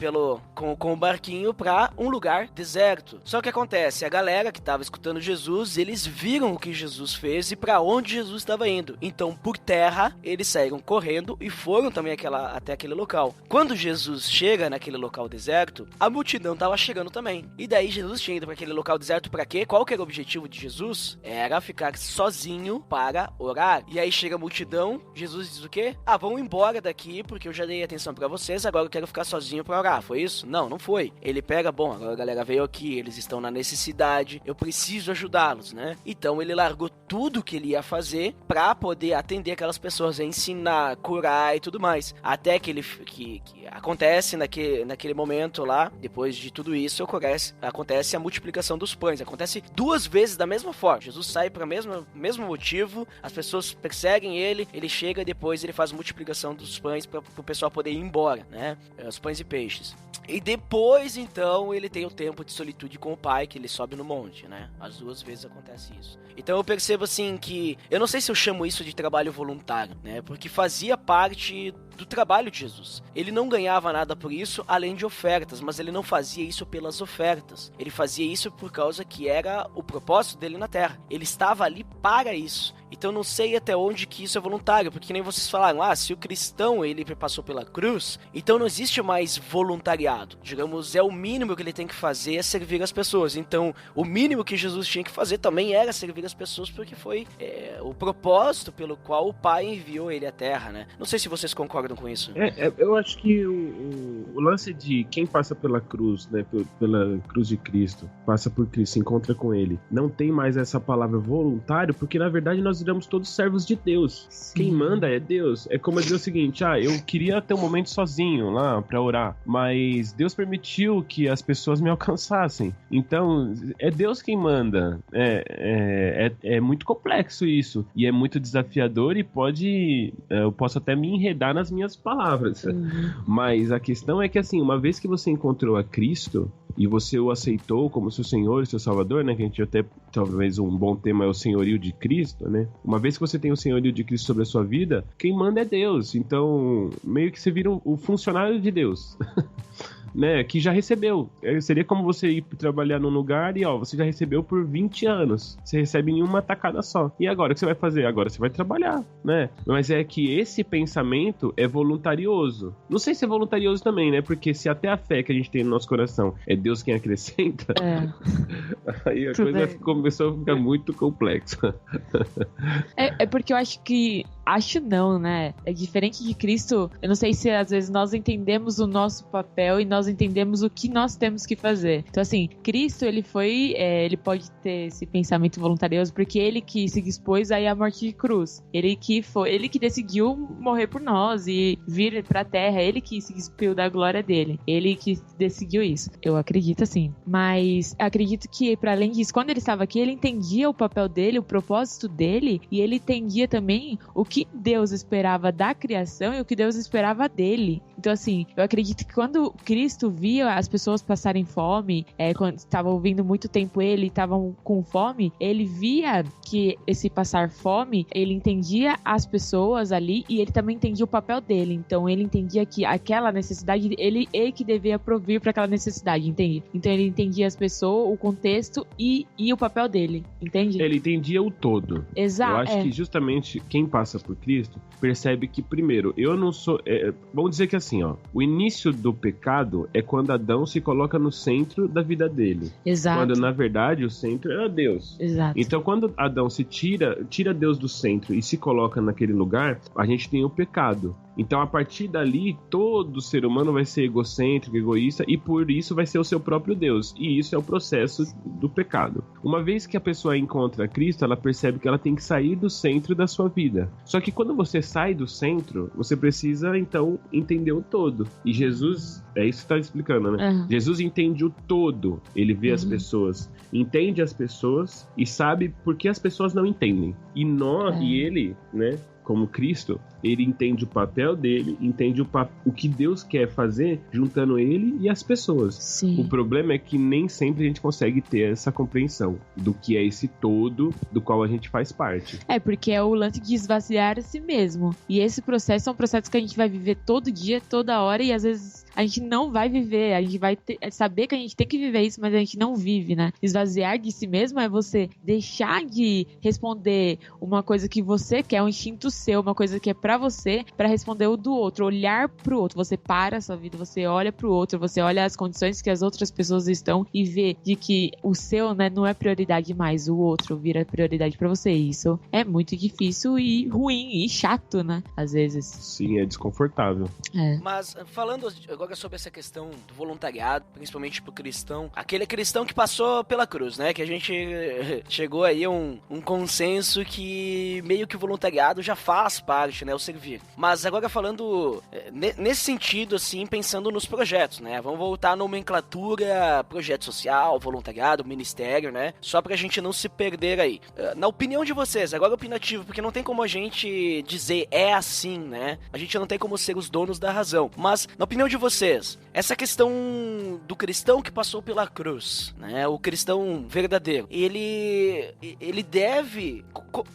Speaker 4: com o barquinho para um lugar deserto. Só que acontece, a galera que estava escutando Jesus, eles viram o que Jesus fez e para onde Jesus estava indo. Então, por terra, eles saíram correndo e foram também até aquele local. Quando Jesus chega naquele local deserto, a multidão estava chegando também. E daí Jesus tinha ido para aquele local deserto para quê? Qual que era o objetivo de Jesus? Era ficar sozinho para orar. E aí chega a multidão, Jesus diz o quê? Vamos embora daqui porque eu já dei atenção para vocês, agora eu quero ficar sozinho para orar. Foi isso? Não foi. Ele pega, agora a galera veio aqui, eles estão na necessidade, eu preciso ajudá-los, né? Então ele largou tudo que ele ia fazer pra poder atender aquelas pessoas, ensinar, curar e tudo mais. Até que acontece naquele momento lá, depois de tudo isso, acontece a multiplicação dos pães. Acontece 2 vezes da mesma forma. Jesus sai para mesmo motivo, as pessoas perseguem ele chega e depois ele faz a multiplicação dos pães para o pessoal poder ir embora, né? Os pães e peixes. E depois, então, ele tem o tempo de solitude com o Pai, que ele sobe no monte, né? As 2 vezes acontece isso. Então eu percebo, assim, que... Eu não sei se eu chamo isso de trabalho voluntário, né? Porque fazia parte do trabalho de Jesus. Ele não ganhava nada por isso, além de ofertas, mas ele não fazia isso pelas ofertas. Ele fazia isso por causa que era o propósito dele na Terra. Ele estava ali para isso. Então não sei até onde que isso é voluntário, porque nem vocês falaram, se o cristão ele passou pela cruz, então não existe mais voluntariado. Digamos, o mínimo que ele tem que fazer é servir as pessoas. Então o mínimo que Jesus tinha que fazer também era servir as pessoas, porque foi o propósito pelo qual o Pai enviou ele à Terra, né? Não sei se vocês concordam concordam com isso?
Speaker 5: Eu acho que o lance de quem passa pela cruz, né, pela cruz de Cristo, passa por Cristo, se encontra com Ele, não tem mais essa palavra voluntário, porque na verdade nós viramos todos servos de Deus. Sim. Quem manda é Deus. É como dizer o seguinte, eu queria ter um momento sozinho lá pra orar, mas Deus permitiu que as pessoas me alcançassem. Então, é Deus quem manda. É muito complexo isso, e é muito desafiador e eu posso até me enredar nas minhas palavras. Mas a questão é que, assim, uma vez que você encontrou a Cristo e você o aceitou como seu Senhor e seu Salvador, né, que a gente até, talvez um bom tema é o senhorio de Cristo, né, uma vez que você tem o senhorio de Cristo sobre a sua vida, quem manda é Deus. Então, meio que você vira o funcionário de Deus. Né, que já recebeu. Seria como você ir trabalhar num lugar e você já recebeu por 20 anos. Você recebe em uma tacada só. E agora o que você vai fazer? Agora você vai trabalhar, né? Mas é que esse pensamento é voluntarioso. Não sei se é voluntarioso também, né? Porque se até a fé que a gente tem no nosso coração é Deus quem acrescenta, aí a coisa começou a ficar muito complexa.
Speaker 6: É porque eu acho que... Acho não, né? É diferente de Cristo. Eu não sei se às vezes nós entendemos o nosso papel e nós entendemos o que nós temos que fazer. Então, assim, Cristo, ele pode ter esse pensamento voluntarioso porque ele que se dispôs aí à morte de cruz. Ele que decidiu morrer por nós e vir pra terra. Ele que se despiu da glória dele. Ele que decidiu isso. Eu acredito assim. Mas acredito que, para além disso, quando ele estava aqui, ele entendia o papel dele, o propósito dele, e ele entendia também o que Deus esperava da criação e o que Deus esperava dele. Então, assim, eu acredito que quando Cristo via as pessoas passarem fome, quando estavam ouvindo muito tempo ele, estavam com fome, ele via que esse passar fome, ele entendia as pessoas ali e ele também entendia o papel dele. Então, ele entendia que aquela necessidade, ele que devia provir para aquela necessidade, entende? Então, ele entendia as pessoas, o contexto e o papel dele, entende?
Speaker 5: Ele entendia o todo.
Speaker 6: Exato.
Speaker 5: Eu acho que justamente quem passa por Cristo percebe que, primeiro, eu não sou... vamos dizer que assim, o início do pecado é quando Adão se coloca no centro da vida dele.
Speaker 6: Exato.
Speaker 5: Quando, na verdade, o centro era Deus.
Speaker 6: Exato.
Speaker 5: Então, quando Adão se tira Deus do centro e se coloca naquele lugar, a gente tem o pecado. Então, a partir dali, todo ser humano vai ser egocêntrico, egoísta, e por isso vai ser o seu próprio Deus. E isso é o processo do pecado. Uma vez que a pessoa encontra Cristo, ela percebe que ela tem que sair do centro da sua vida. Só que quando você sai do centro, você precisa, então, entender o todo. E Jesus, é isso que está explicando, né? Uhum. Jesus entende o todo. Ele vê as pessoas, entende as pessoas e sabe por que as pessoas não entendem. E ele, né? Como Cristo, ele entende o papel dele, entende o que Deus quer fazer juntando ele e as pessoas.
Speaker 6: Sim.
Speaker 5: O problema é que nem sempre a gente consegue ter essa compreensão do que é esse todo do qual a gente faz parte.
Speaker 6: Porque é o lance de esvaziar a si mesmo. E esse processo é um processo que a gente vai viver todo dia, toda hora, e às vezes a gente não vai viver, a gente vai saber que a gente tem que viver isso, mas a gente não vive, né? Esvaziar de si mesmo é você deixar de responder uma coisa que você quer, um instinto seu, uma coisa que é pra você, pra responder o do outro, olhar pro outro. Você para a sua vida, você olha pro outro, você olha as condições que as outras pessoas estão e vê de que o seu, né, não é prioridade mais, o outro vira prioridade pra você. Isso é muito difícil e ruim e chato, né? Às vezes.
Speaker 5: Sim, é desconfortável.
Speaker 4: Mas falando agora sobre essa questão do voluntariado, principalmente pro cristão, aquele cristão que passou pela cruz, né? Que a gente chegou aí a um consenso que meio que o voluntariado já faz parte, né? O servir. Mas agora falando nesse sentido, assim, pensando nos projetos, né? Vamos voltar à nomenclatura, projeto social, voluntariado, ministério, né? Só pra gente não se perder aí. Na opinião de vocês, agora opinativo, porque não tem como a gente dizer é assim, né? A gente não tem como ser os donos da razão. Mas, na opinião de vocês, essa questão do cristão que passou pela cruz, né? O cristão verdadeiro, ele deve...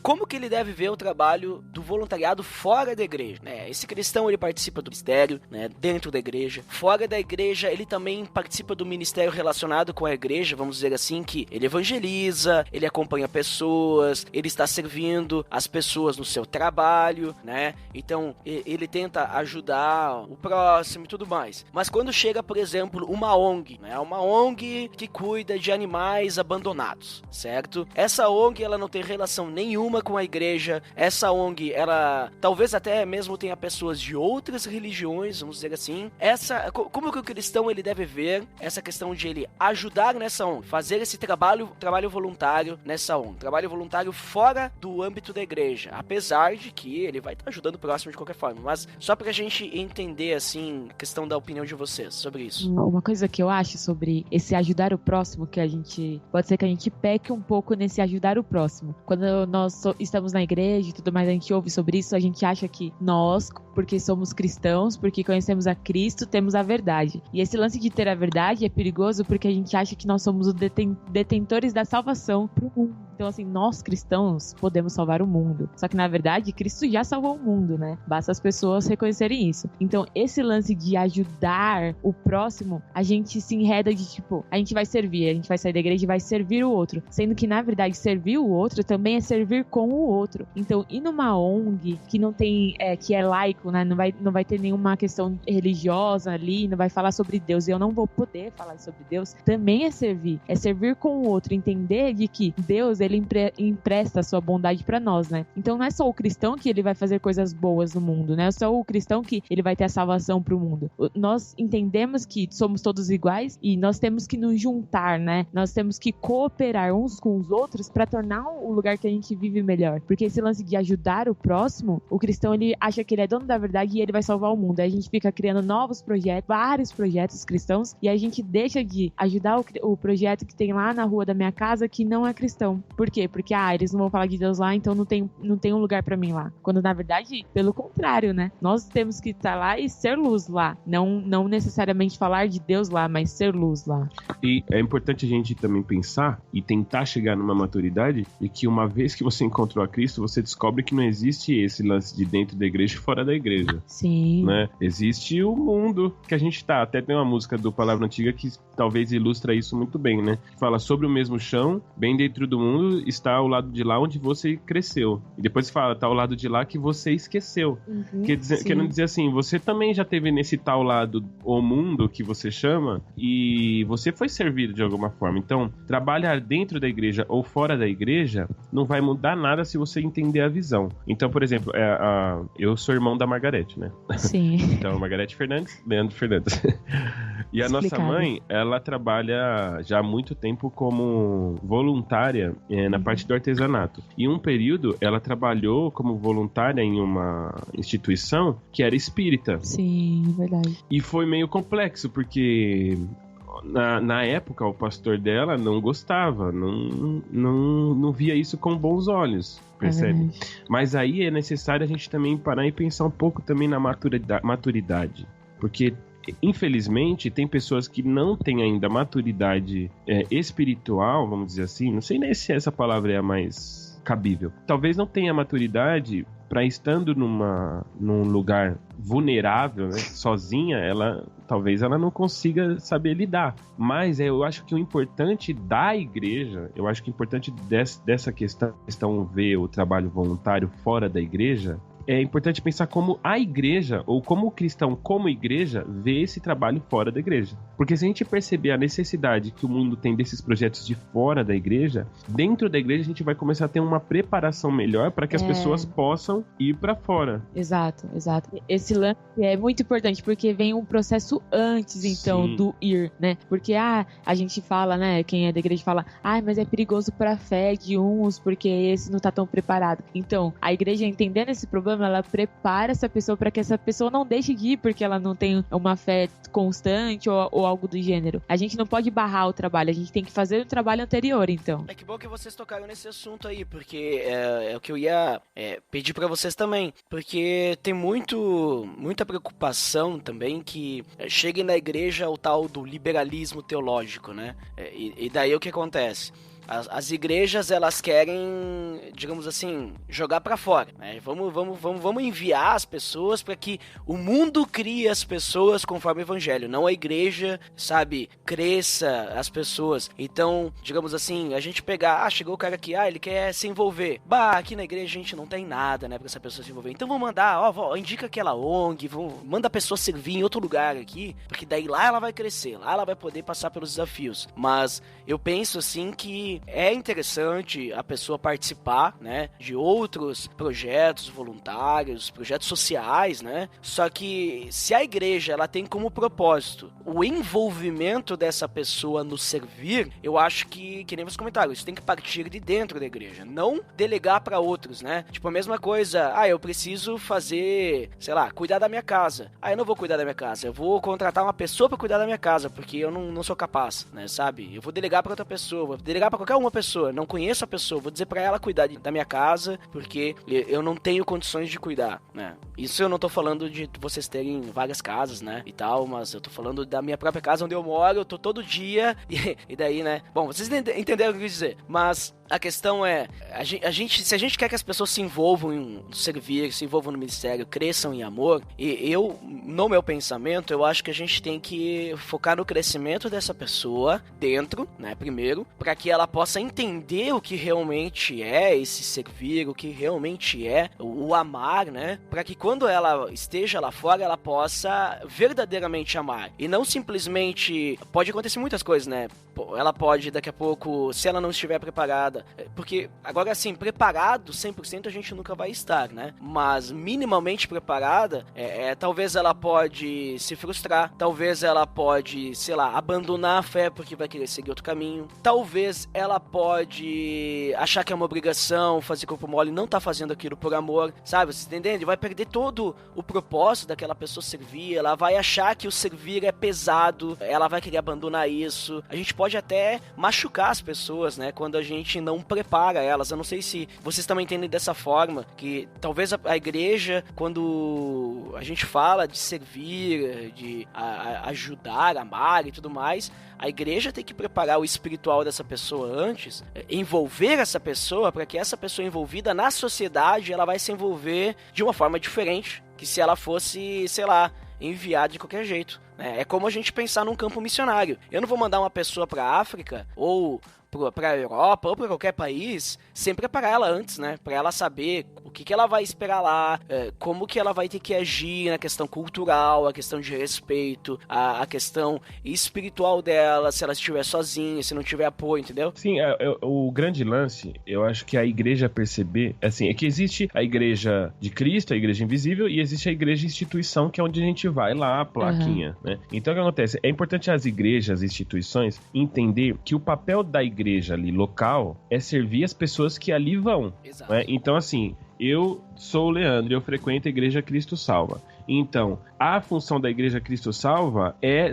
Speaker 4: Como que ele deve ver o trabalho do voluntariado fora da igreja, né? Esse cristão, ele participa do ministério, né? Dentro da igreja. Fora da igreja, ele também participa do ministério relacionado com a igreja, vamos dizer assim, que ele evangeliza, ele acompanha pessoas, ele está servindo as pessoas no seu trabalho, né? Então, ele tenta ajudar o próximo e tudo mais. mais. Mas quando chega, por exemplo, uma ONG, né? Uma ONG que cuida de animais abandonados, certo? Essa ONG, ela não tem relação nenhuma com a igreja. Essa ONG, ela talvez até mesmo tenha pessoas de outras religiões, vamos dizer assim. Como que o cristão ele deve ver essa questão de ele ajudar nessa ONG, fazer esse trabalho voluntário nessa ONG, trabalho voluntário fora do âmbito da igreja, apesar de que ele vai estar ajudando o próximo de qualquer forma, mas só pra gente entender, assim, a questão da opinião de vocês sobre isso.
Speaker 6: Uma coisa que eu acho sobre esse ajudar o próximo, pode ser que a gente peque um pouco nesse ajudar o próximo. Quando nós estamos na igreja e tudo mais, a gente ouve sobre isso, a gente acha que nós, porque somos cristãos, porque conhecemos a Cristo, temos a verdade. E esse lance de ter a verdade é perigoso porque a gente acha que nós somos os detentores da salvação pro mundo. Então, assim, nós cristãos podemos salvar o mundo. Só que, na verdade, Cristo já salvou o mundo, né? Basta as pessoas reconhecerem isso. Então, esse lance de ajudar o próximo, a gente se enreda de, tipo, a gente vai servir, a gente vai sair da igreja e vai servir o outro. Sendo que, na verdade, servir o outro também é servir com o outro. Então, ir numa ONG que não tem, que é laico, né? Não vai ter nenhuma questão religiosa ali, não vai falar sobre Deus, e eu não vou poder falar sobre Deus, também é servir com o outro, entender de que Deus, ele empresta a sua bondade pra nós, né? Então não é só o cristão que ele vai fazer coisas boas no mundo, né? É só o cristão que ele vai ter a salvação pro mundo. Nós entendemos que somos todos iguais e nós temos que nos juntar, né? Nós temos que cooperar uns com os outros pra tornar o lugar que a gente vive melhor. Porque esse lance de ajudar o próximo, o cristão, ele acha que ele é dono da verdade e ele vai salvar o mundo. Aí a gente fica criando novos projetos, vários projetos cristãos, e a gente deixa de ajudar o projeto que tem lá na rua da minha casa que não é cristão. Por quê? Porque, eles não vão falar de Deus lá, então não tem um lugar pra mim lá. Quando, na verdade, pelo contrário, né? Nós temos que estar lá e ser luz lá. Não necessariamente falar de Deus lá, mas ser luz lá.
Speaker 5: E é importante a gente também pensar e tentar chegar numa maturidade de que uma vez que você encontrou a Cristo, você descobre que não existe esse lance de dentro da igreja e fora da igreja.
Speaker 6: Sim.
Speaker 5: Né? Existe o mundo que a gente tá. Até tem uma música do Palavra Antiga que talvez ilustra isso muito bem, né? Fala sobre o mesmo chão, bem dentro do mundo, está ao lado de lá onde você cresceu. E depois fala, está ao lado de lá que você esqueceu. Querendo dizer assim, você também já teve nesse tal lado, o mundo que você chama, e você foi servido de alguma forma. Então, trabalhar dentro da igreja ou fora da igreja não vai mudar nada se você entender a visão. Então, por exemplo, eu sou irmão da Margarete, né?
Speaker 6: Sim.
Speaker 5: Então, Margarete Fernandes, Leandro Fernandes. E a nossa mãe, ela trabalha já há muito tempo como voluntária na parte do artesanato. E um período, ela trabalhou como voluntária em uma instituição que era espírita.
Speaker 6: Sim, verdade.
Speaker 5: E foi meio complexo, porque na época o pastor dela não gostava, não via isso com bons olhos. Percebe? Mas aí é necessário a gente também parar e pensar um pouco também na maturidade. Porque infelizmente, tem pessoas que não têm ainda maturidade espiritual, vamos dizer assim. Não sei nem se essa palavra é a mais cabível. Talvez não tenha maturidade para, estando num lugar vulnerável, né, sozinha, talvez ela não consiga saber lidar. Mas eu acho que o importante da igreja, eu acho que o importante dessa questão ver o trabalho voluntário fora da igreja, é importante pensar como a igreja, ou como o cristão, como igreja, vê esse trabalho fora da igreja. Porque se a gente perceber a necessidade que o mundo tem desses projetos de fora da igreja, dentro da igreja a gente vai começar a ter uma preparação melhor para que as pessoas possam ir para fora.
Speaker 6: Exato. Esse lance é muito importante, porque vem um processo antes, então, Sim. do ir, né? Porque, a gente fala, né, quem é da igreja fala, mas é perigoso para a fé de uns, porque esse não tá tão preparado. Então, a igreja, entendendo esse problema, ela prepara essa pessoa para que essa pessoa não deixe de ir porque ela não tem uma fé constante ou algo do gênero. A gente não pode barrar o trabalho, a gente tem que fazer o trabalho anterior, então.
Speaker 4: É que bom que vocês tocaram nesse assunto aí, porque é o que eu ia pedir para vocês também, porque tem muita preocupação também que chegue na igreja o tal do liberalismo teológico, né? E daí o que acontece? As igrejas, elas querem, digamos assim, jogar pra fora, né? Vamos enviar as pessoas para que o mundo crie as pessoas conforme o evangelho, não a igreja, sabe, cresça as pessoas. Então, digamos assim, a gente pegar, chegou o cara aqui, ele quer se envolver. Aqui na igreja a gente não tem nada, né, pra essa pessoa se envolver. Então vamos mandar, indica aquela ONG, manda a pessoa servir em outro lugar aqui, porque daí lá ela vai crescer, lá ela vai poder passar pelos desafios. Mas eu penso assim que é interessante a pessoa participar, né, de outros projetos voluntários, projetos sociais, né? Só que se a igreja ela tem como propósito o envolvimento dessa pessoa no servir, eu acho que nem você comentaram, isso tem que partir de dentro da igreja, não delegar para outros, né? Tipo a mesma coisa, eu preciso fazer, sei lá, cuidar da minha casa. Eu não vou cuidar da minha casa, eu vou contratar uma pessoa para cuidar da minha casa, porque eu não sou capaz, né, sabe? Eu vou delegar para outra pessoa, vou delegar para qualquer uma pessoa, não conheço a pessoa, vou dizer para ela cuidar da minha casa, porque eu não tenho condições de cuidar, né? Isso eu não tô falando de vocês terem várias casas, né, e tal, mas eu tô falando da minha própria casa onde eu moro, eu tô todo dia, e daí, né, bom, vocês entenderam o que eu quis dizer, mas a questão é, se a gente quer que as pessoas se envolvam em servir, se envolvam no ministério, cresçam em amor, e no meu pensamento, eu acho que a gente tem que focar no crescimento dessa pessoa dentro, né, primeiro, para que ela possa entender o que realmente é esse servir, o que realmente é o amar, né, para que quando ela esteja lá fora, ela possa verdadeiramente amar, e não simplesmente, pode acontecer muitas coisas, né, ela pode daqui a pouco, se ela não estiver preparada, porque agora assim, preparado 100% a gente nunca vai estar, né? Mas minimamente preparada, talvez ela pode se frustrar, talvez ela pode, sei lá, abandonar a fé porque vai querer seguir outro caminho, talvez ela pode achar que é uma obrigação fazer corpo mole e não tá fazendo aquilo por amor, sabe? Você entendendo? Vai perder todo o propósito daquela pessoa servir, ela vai achar que o servir é pesado, ela vai querer abandonar isso. A gente pode até machucar as pessoas, né? Quando a gente não prepara elas. Eu não sei se vocês também entendem dessa forma, que talvez a igreja, quando a gente fala de servir, de ajudar, amar e tudo mais, a igreja tem que preparar o espiritual dessa pessoa antes, envolver essa pessoa, para que essa pessoa envolvida na sociedade, ela vai se envolver de uma forma diferente, que se ela fosse, sei lá, enviada de qualquer jeito. É como a gente pensar num campo missionário. Eu não vou mandar uma pessoa pra África, ou pra Europa, ou pra qualquer país, sem preparar ela antes, né? Pra ela saber o que ela vai esperar lá, como que ela vai ter que agir na questão cultural, a questão de respeito, a questão espiritual dela, se ela estiver sozinha, se não tiver apoio, entendeu?
Speaker 5: Sim, o grande lance, eu acho que a igreja perceber, assim, é que existe a igreja de Cristo, a igreja invisível, e existe a igreja instituição, que é onde a gente vai lá, a plaquinha, né? Então o que acontece? É importante as igrejas, as instituições, entender que o papel da igreja ali local é servir as pessoas que ali vão.
Speaker 4: Exato.
Speaker 5: Né? Então, assim, eu sou o Leandro, eu frequento a Igreja Cristo Salva. Então, a função da Igreja Cristo Salva é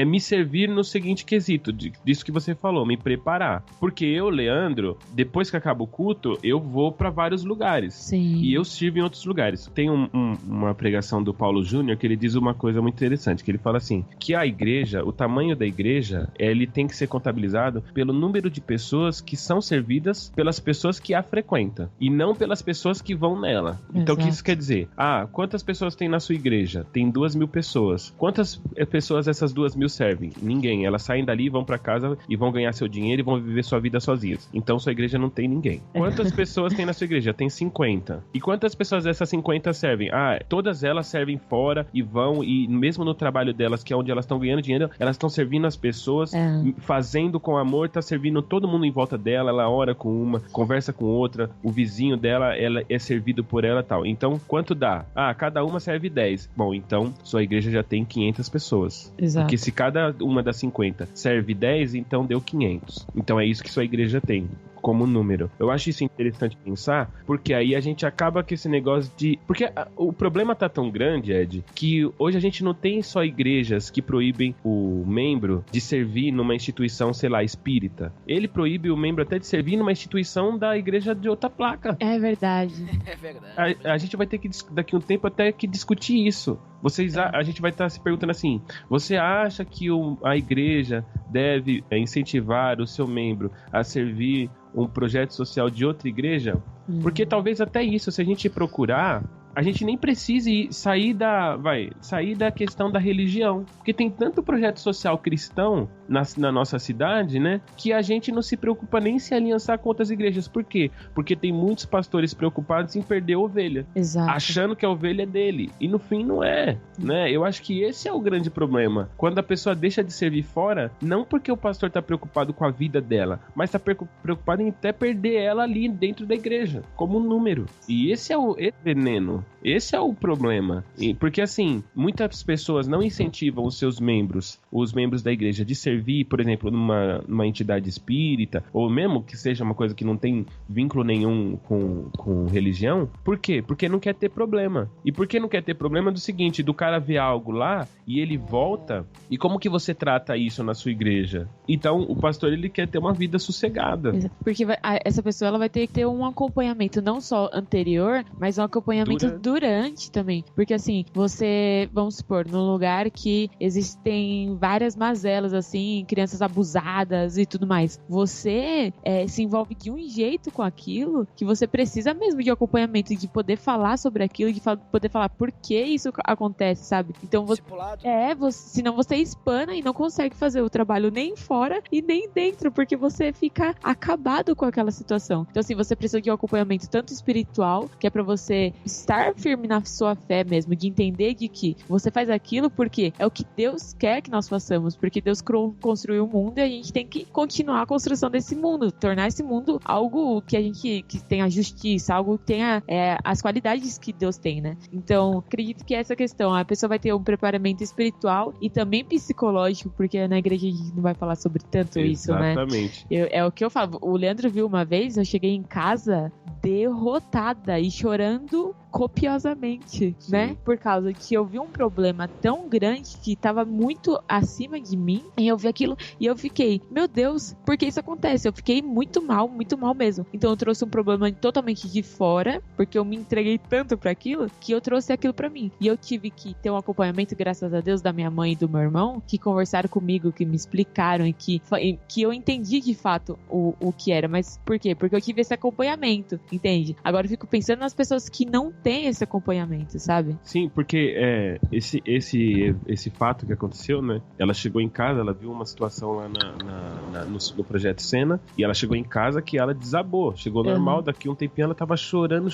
Speaker 5: me servir no seguinte quesito, disso que você falou, me preparar. Porque eu, Leandro, depois que acaba o culto, eu vou para vários lugares.
Speaker 6: Sim.
Speaker 5: E eu sirvo em outros lugares. Tem uma pregação do Paulo Júnior que ele diz uma coisa muito interessante, que ele fala assim, que a igreja, o tamanho da igreja, ele tem que ser contabilizado pelo número de pessoas que são servidas pelas pessoas que a frequentam, e não pelas pessoas que vão nela. Então, o que isso quer dizer? Quantas pessoas tem na sua igreja? Tem 2.000 pessoas. Quantas pessoas essas 2.000 servem? Ninguém. Elas saem dali, vão pra casa e vão ganhar seu dinheiro e vão viver sua vida sozinhas. Então sua igreja não tem ninguém. Quantas pessoas tem na sua igreja? Tem 50. E quantas pessoas dessas 50 servem? Todas elas servem fora e vão, e mesmo no trabalho delas, que é onde elas estão ganhando dinheiro, elas estão servindo as pessoas, fazendo com amor, tá servindo todo mundo em volta dela, ela ora com uma, conversa com outra, o vizinho dela, ela é servido por ela e tal. Então, quanto dá? Cada uma serve 10. Bom, então, sua igreja já tem 500 pessoas.
Speaker 6: Exato.
Speaker 5: Porque se cada uma das 50 serve 10, então deu 500. Então é isso que sua igreja tem como número. Eu acho isso interessante pensar, porque aí a gente acaba com esse negócio de... Porque o problema tá tão grande, Ed, que hoje a gente não tem só igrejas que proíbem o membro de servir numa instituição, sei lá, espírita. Ele proíbe o membro até de servir numa instituição da igreja de outra placa.
Speaker 6: É verdade.
Speaker 4: É verdade.
Speaker 5: A gente vai ter que, daqui a um tempo, até que discutir isso. A gente vai estar se perguntando assim, você acha que a igreja deve incentivar o seu membro a servir um projeto social de outra igreja? Porque talvez até isso, se a gente procurar, a gente nem precise sair da questão da religião. Porque tem tanto projeto social cristão na nossa cidade, né? Que a gente não se preocupa nem em se aliançar com outras igrejas. Por quê? Porque tem muitos pastores preocupados em perder a ovelha.
Speaker 6: Exato.
Speaker 5: Achando que a ovelha é dele. E no fim não é, né? Eu acho que esse é o grande problema. Quando a pessoa deixa de servir fora, não porque o pastor está preocupado com a vida dela, mas está preocupado em até perder ela ali dentro da igreja, como um número. E esse é o veneno. Esse é o problema. Porque assim, muitas pessoas não incentivam os seus membros, os membros da igreja, de servir, por exemplo, numa entidade espírita, ou mesmo que seja uma coisa que não tem vínculo nenhum com religião. Por quê? Porque não quer ter problema. E por que não quer ter problema? Do seguinte, do cara ver algo lá e ele volta, e como que você trata isso na sua igreja? Então, o pastor, ele quer ter uma vida sossegada.
Speaker 6: Porque essa pessoa, ela vai ter que ter um acompanhamento não só anterior, mas um acompanhamento durante também. Porque assim, você, vamos supor, num lugar que existem várias mazelas, assim, crianças abusadas e tudo mais. Você se envolve de um jeito com aquilo que você precisa mesmo de acompanhamento, de poder falar sobre aquilo, de poder falar por que isso acontece, sabe? Então você... senão você espana e não consegue fazer o trabalho nem fora e nem dentro, porque você fica acabado com aquela situação. Então assim, você precisa de um acompanhamento tanto espiritual, que é pra você estar firme na sua fé mesmo, de entender de que você faz aquilo porque é o que Deus quer que nós façamos, porque Deus construiu o mundo e a gente tem que continuar a construção desse mundo, tornar esse mundo algo que tenha justiça, algo que tenha as qualidades que Deus tem, né? Então, acredito que essa questão, a pessoa vai ter um preparamento espiritual e também psicológico, porque na igreja a gente não vai falar sobre tanto isso, né?
Speaker 5: Exatamente.
Speaker 6: É o que eu falo. O Leandro viu uma vez, eu cheguei em casa derrotada e chorando copiosamente, né? Por causa que eu vi um problema tão grande que tava muito acima de mim, e eu vi aquilo e eu fiquei, meu Deus, por que isso acontece? Eu fiquei muito mal mesmo. Então eu trouxe um problema totalmente de fora, porque eu me entreguei tanto pra aquilo, que eu trouxe aquilo pra mim. E eu tive que ter um acompanhamento, graças a Deus, da minha mãe e do meu irmão, que conversaram comigo, que me explicaram e que eu entendi de fato o que era. Mas por quê? Porque eu tive esse acompanhamento, entende? Agora eu fico pensando nas pessoas que não têm esse acompanhamento, sabe?
Speaker 5: Sim, porque esse fato que aconteceu, né? Ela chegou em casa, ela viu uma situação lá no Projeto Cena, e ela chegou em casa que ela desabou. Chegou normal, daqui um tempinho ela tava chorando,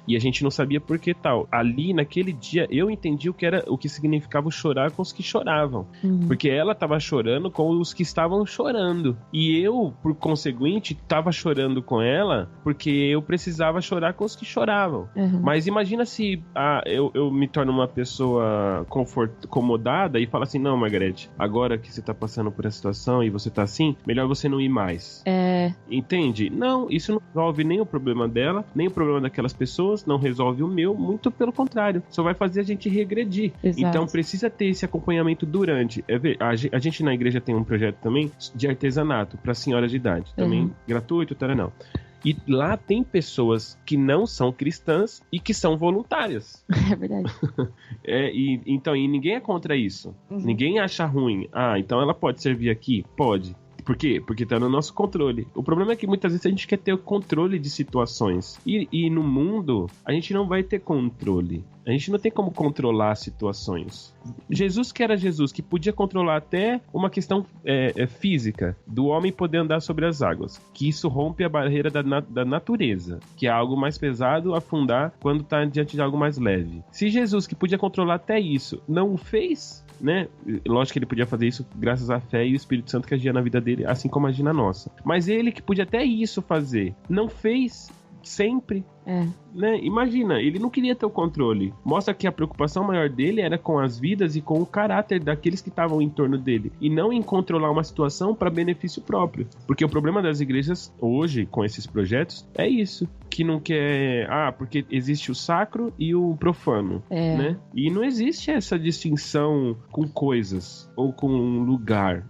Speaker 5: e a gente não sabia por que tal. Ali, naquele dia, eu entendi o que significava o chorar com os que choravam. Porque ela tava chorando com os que estavam chorando. E eu, por conseguinte, tava chorando com ela porque eu precisava chorar com os que choravam. Mas imagina se eu me torno uma pessoa acomodada e falo assim, não, Margarete, agora que você tá passando por essa situação e você tá assim, melhor você não ir mais. Entende? Não, isso não resolve nem o problema dela, nem o problema daquelas pessoas, não resolve o meu, muito pelo contrário, só vai fazer a gente regredir. Exato. Então precisa ter esse acompanhamento durante. A gente na igreja tem um projeto também de artesanato para senhoras de idade, também gratuito, não. E lá tem pessoas que não são cristãs e que são voluntárias.
Speaker 6: É verdade.
Speaker 5: Então ninguém é contra isso. Ninguém acha ruim. Então ela pode servir aqui? Pode. Por quê? Porque tá no nosso controle. O problema é que muitas vezes a gente quer ter o controle de situações. E no mundo, a gente não vai ter controle. A gente não tem como controlar situações. Jesus, que era Jesus, que podia controlar até uma questão física, do homem poder andar sobre as águas, que isso rompe a barreira da natureza, que é algo mais pesado afundar quando está diante de algo mais leve. Se Jesus, que podia controlar até isso, não o fez, né? Lógico que ele podia fazer isso graças à fé e o Espírito Santo que agia na vida dele, assim como agia na nossa. Mas ele, que podia até isso fazer, não fez sempre. Né? Imagina, ele não queria ter o controle. Mostra que a preocupação maior dele era com as vidas e com o caráter daqueles que estavam em torno dele, e não em controlar uma situação para benefício próprio. Porque o problema das igrejas hoje, com esses projetos, é isso, que não quer... porque existe o sacro e o profano, né? E não existe essa distinção com coisas ou com um lugar.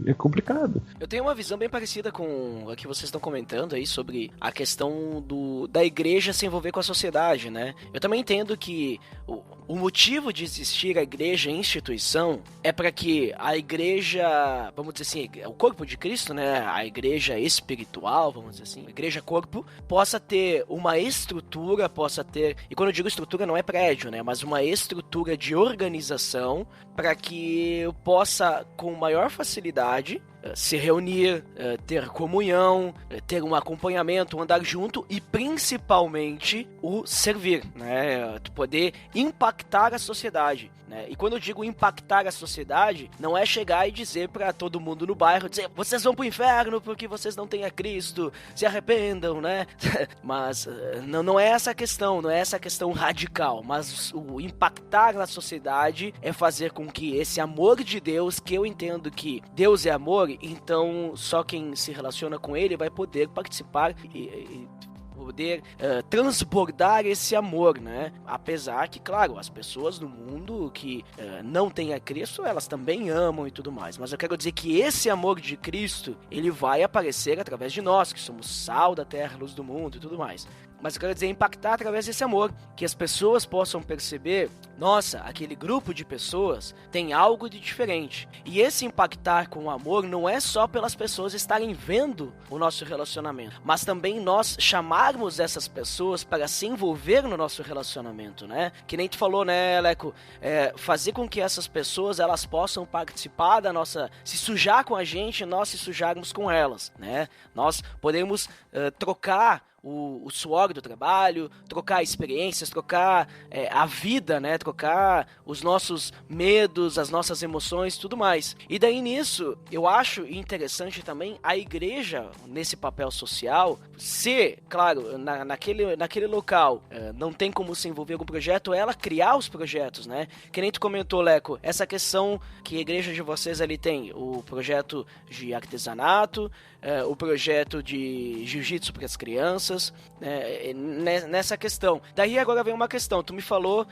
Speaker 5: É complicado.
Speaker 4: Eu tenho uma visão bem parecida com a que vocês estão comentando aí sobre a questão da igreja se envolver com a sociedade, né? Eu também entendo que o motivo de existir a igreja instituição é para que a igreja, vamos dizer assim, o corpo de Cristo, né? A igreja espiritual, vamos dizer assim, a igreja corpo, possa ter uma estrutura, e quando eu digo estrutura não é prédio, né? Mas uma estrutura de organização para que eu possa, com maior facilidade, se reunir, ter comunhão, ter um acompanhamento, andar junto e principalmente o servir, né? Poder impactar a sociedade, né? E quando eu digo impactar a sociedade, não é chegar e dizer para todo mundo no bairro, dizer, vocês vão pro inferno porque vocês não têm a Cristo, se arrependam, né? Mas não é essa a questão, não é essa a questão radical, mas o impactar na sociedade é fazer com que esse amor de Deus, que eu entendo que Deus é amor, então só quem se relaciona com ele vai poder participar e poder transbordar esse amor, né? Apesar que, claro, as pessoas no mundo que não têm a Cristo, elas também amam e tudo mais. Mas eu quero dizer que esse amor de Cristo, ele vai aparecer através de nós, que somos sal da terra, luz do mundo e tudo mais. Mas eu quero dizer impactar através desse amor, que as pessoas possam perceber, nossa, aquele grupo de pessoas tem algo de diferente. E esse impactar com o amor não é só pelas pessoas estarem vendo o nosso relacionamento, mas também nós chamarmos essas pessoas para se envolver no nosso relacionamento, né? Que nem tu falou, né, Leco? Fazer com que essas pessoas, elas possam participar da nossa... se sujar com a gente, nós se sujarmos com elas, né? Nós podemos trocar o suor do trabalho, trocar experiências, trocar a vida, né? Trocar os nossos medos, as nossas emoções, tudo mais. E daí nisso, eu acho interessante também a igreja, nesse papel social, se, claro, naquele local não tem como se envolver com o projeto, ela criar os projetos, né? Que nem tu comentou, Leco, essa questão que a igreja de vocês ali tem, o projeto de artesanato, o projeto de jiu-jitsu para as crianças, nessa questão. Daí agora vem uma questão, tu me falou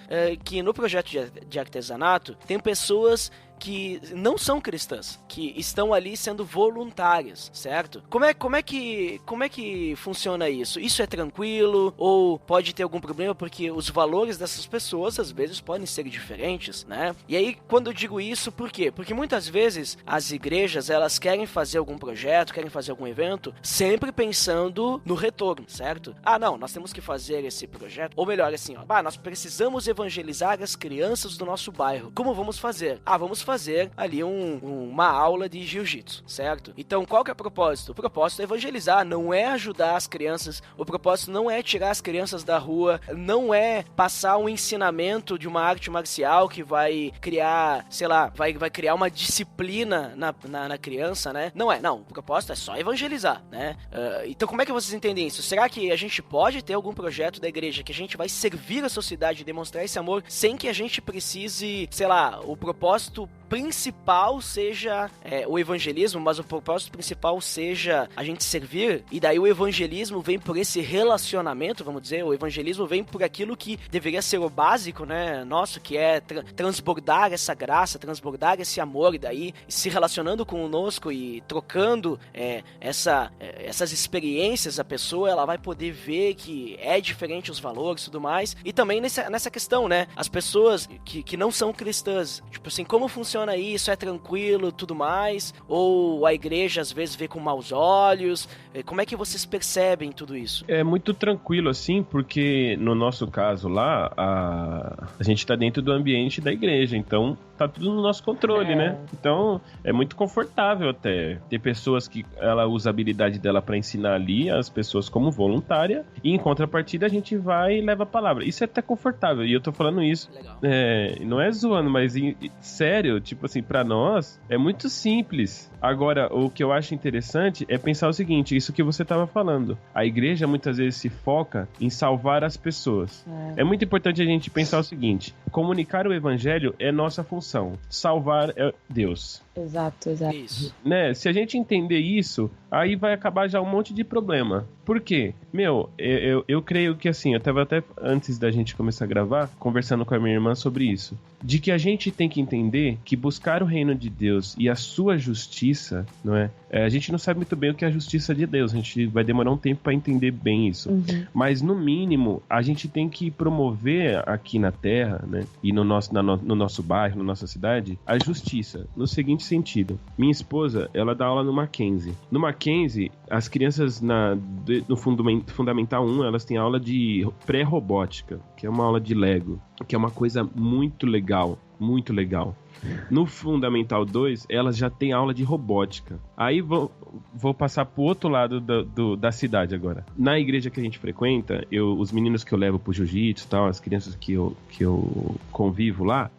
Speaker 4: que no projeto de artesanato tem pessoas que não são cristãs, que estão ali sendo voluntárias, certo? Como é que funciona isso? Isso é tranquilo? Ou pode ter algum problema? Porque os valores dessas pessoas, às vezes, podem ser diferentes, né? E aí, quando eu digo isso, por quê? Porque muitas vezes as igrejas, elas querem fazer algum projeto, querem fazer algum evento, sempre pensando no retorno, certo? Ah, não, nós temos que fazer esse projeto, ou melhor, assim, ó, nós precisamos evangelizar as crianças do nosso bairro. Como vamos fazer? Vamos fazer ali uma aula de jiu-jitsu, certo? Então, qual que é o propósito? O propósito é evangelizar, não é ajudar as crianças, o propósito não é tirar as crianças da rua, não é passar um ensinamento de uma arte marcial que vai criar, sei lá, vai criar uma disciplina na criança, né? Não, o propósito é só evangelizar, né? Então, como é que vocês entendem isso? Será que a gente pode ter algum projeto da igreja que a gente vai servir a sociedade e demonstrar esse amor sem que a gente precise, sei lá, o propósito principal seja o evangelismo, mas o propósito principal seja a gente servir, e daí o evangelismo vem por esse relacionamento, vamos dizer, o evangelismo vem por aquilo que deveria ser o básico, né, nosso, que é transbordar essa graça, transbordar esse amor, e daí se relacionando conosco e trocando essas experiências, a pessoa, ela vai poder ver que é diferente os valores e tudo mais, e também nessa questão, né, as pessoas que não são cristãs, tipo assim, como funciona isso, é tranquilo, tudo mais, ou a igreja às vezes vê com maus olhos, como é que vocês percebem tudo isso?
Speaker 5: É muito tranquilo assim, porque no nosso caso lá, a gente tá dentro do ambiente da igreja, então tá tudo no nosso controle, né? Então é muito confortável até ter pessoas que ela usa a habilidade dela pra ensinar ali as pessoas como voluntária, e em contrapartida a gente vai e leva a palavra. Isso é até confortável, e eu tô falando isso, não é zoando, mas sério, tipo assim, pra nós é muito simples. Agora, o que eu acho interessante é pensar o seguinte, isso que você tava falando, a igreja muitas vezes se foca em salvar as pessoas. É muito importante a gente pensar o seguinte, comunicar o evangelho é nossa função, salvar é Deus.
Speaker 6: Exato.
Speaker 4: Isso.
Speaker 5: Né? Se a gente entender isso, aí vai acabar já um monte de problema. Por quê? Eu creio que assim, eu tava até antes da gente começar a gravar, conversando com a minha irmã sobre isso. De que a gente tem que entender que buscar o reino de Deus e a sua justiça, não é? A gente não sabe muito bem o que é a justiça de Deus, a gente vai demorar um tempo para entender bem isso. Mas no mínimo, a gente tem que promover aqui na Terra, né? E no nosso bairro, na nossa cidade, a justiça. No seguinte sentido, minha esposa, ela dá aula no Mackenzie. No Mackenzie, as crianças no Fundamental 1, elas têm aula de pré-robótica, que é uma aula de Lego, que é uma coisa muito legal, muito legal. No Fundamental 2, elas já têm aula de robótica. Aí vou passar pro outro lado da cidade agora. Na igreja que a gente frequenta, os meninos que eu levo pro jiu-jitsu e tal, as crianças que eu convivo lá,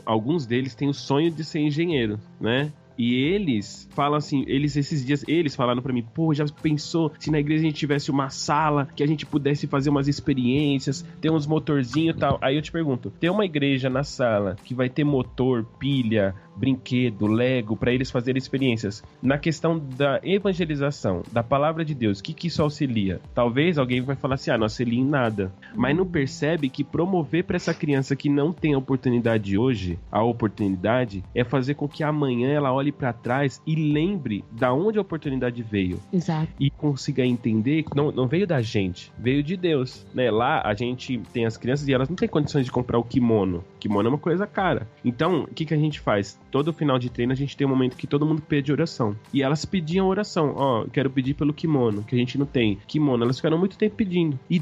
Speaker 5: alguns deles têm o sonho de ser engenheiro, né? E eles falam assim, esses dias, eles falaram pra mim, pô, já pensou se na igreja a gente tivesse uma sala que a gente pudesse fazer umas experiências, ter uns motorzinhos e tal. Aí eu te pergunto, tem uma igreja na sala que vai ter motor, pilha, brinquedo, Lego, pra eles fazerem experiências? Na questão da evangelização, da palavra de Deus, o que isso auxilia? Talvez alguém vai falar assim, não auxilia em nada. Mas não percebe que promover pra essa criança que não tem a oportunidade hoje, a oportunidade é fazer com que amanhã ela olhe pra trás e lembre da onde a oportunidade veio.
Speaker 6: Exato.
Speaker 5: E consiga entender que não veio da gente, veio de Deus, né? Lá a gente tem as crianças e elas não têm condições de comprar o kimono. Kimono é uma coisa cara. Então, o que a gente faz? Todo final de treino a gente tem um momento que todo mundo pede oração. E elas pediam oração. Quero pedir pelo kimono, que a gente não tem kimono. Elas ficaram muito tempo pedindo. E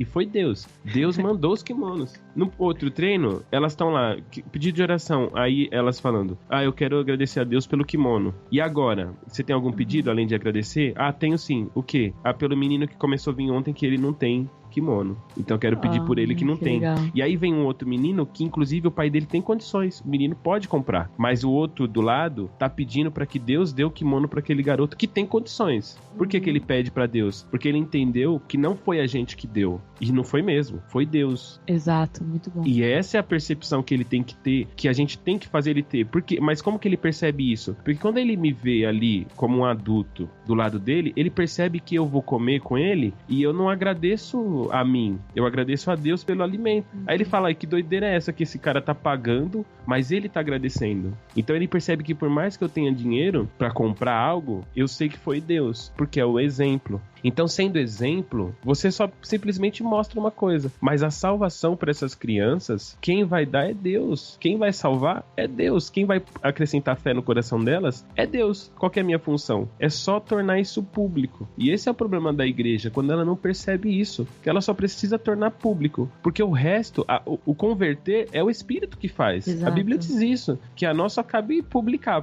Speaker 5: foi Deus. Deus mandou os kimonos. No outro treino, elas estão lá, pedido de oração. Aí elas falando, eu quero agradecer a Deus pelo kimono. E agora? Você tem algum pedido além de agradecer? Tenho sim. O quê? Pelo menino que começou a vir ontem que ele não tem kimono. Então eu quero pedir por ele que não tem.
Speaker 6: Legal.
Speaker 5: E aí vem um outro menino que inclusive o pai dele tem condições. O menino pode comprar. Mas o outro do lado tá pedindo para que Deus dê o kimono para aquele garoto que tem condições. Por que ele pede para Deus? Porque ele entendeu que não foi a gente que deu. E não foi mesmo. Foi Deus.
Speaker 6: Exato. Muito bom.
Speaker 5: E essa é a percepção que ele tem que ter, que a gente tem que fazer ele ter. Mas como que ele percebe isso? Porque quando ele me vê ali como um adulto do lado dele, ele percebe que eu vou comer com ele e eu não agradeço a mim, eu agradeço a Deus pelo alimento. Aí ele fala, que doideira é essa que esse cara tá pagando, mas ele tá agradecendo. Então ele percebe que por mais que eu tenha dinheiro pra comprar algo, eu sei que foi Deus, porque é o exemplo. Então, sendo exemplo, você só simplesmente mostra uma coisa. Mas a salvação para essas crianças, quem vai dar é Deus. Quem vai salvar é Deus. Quem vai acrescentar fé no coração delas é Deus. Qual que é a minha função? É só tornar isso público. E esse é o problema da igreja, quando ela não percebe isso. Que ela só precisa tornar público. Porque o resto, o converter, é o Espírito que faz.
Speaker 6: Exato.
Speaker 5: A Bíblia diz isso. Que a nossa cabe publicar,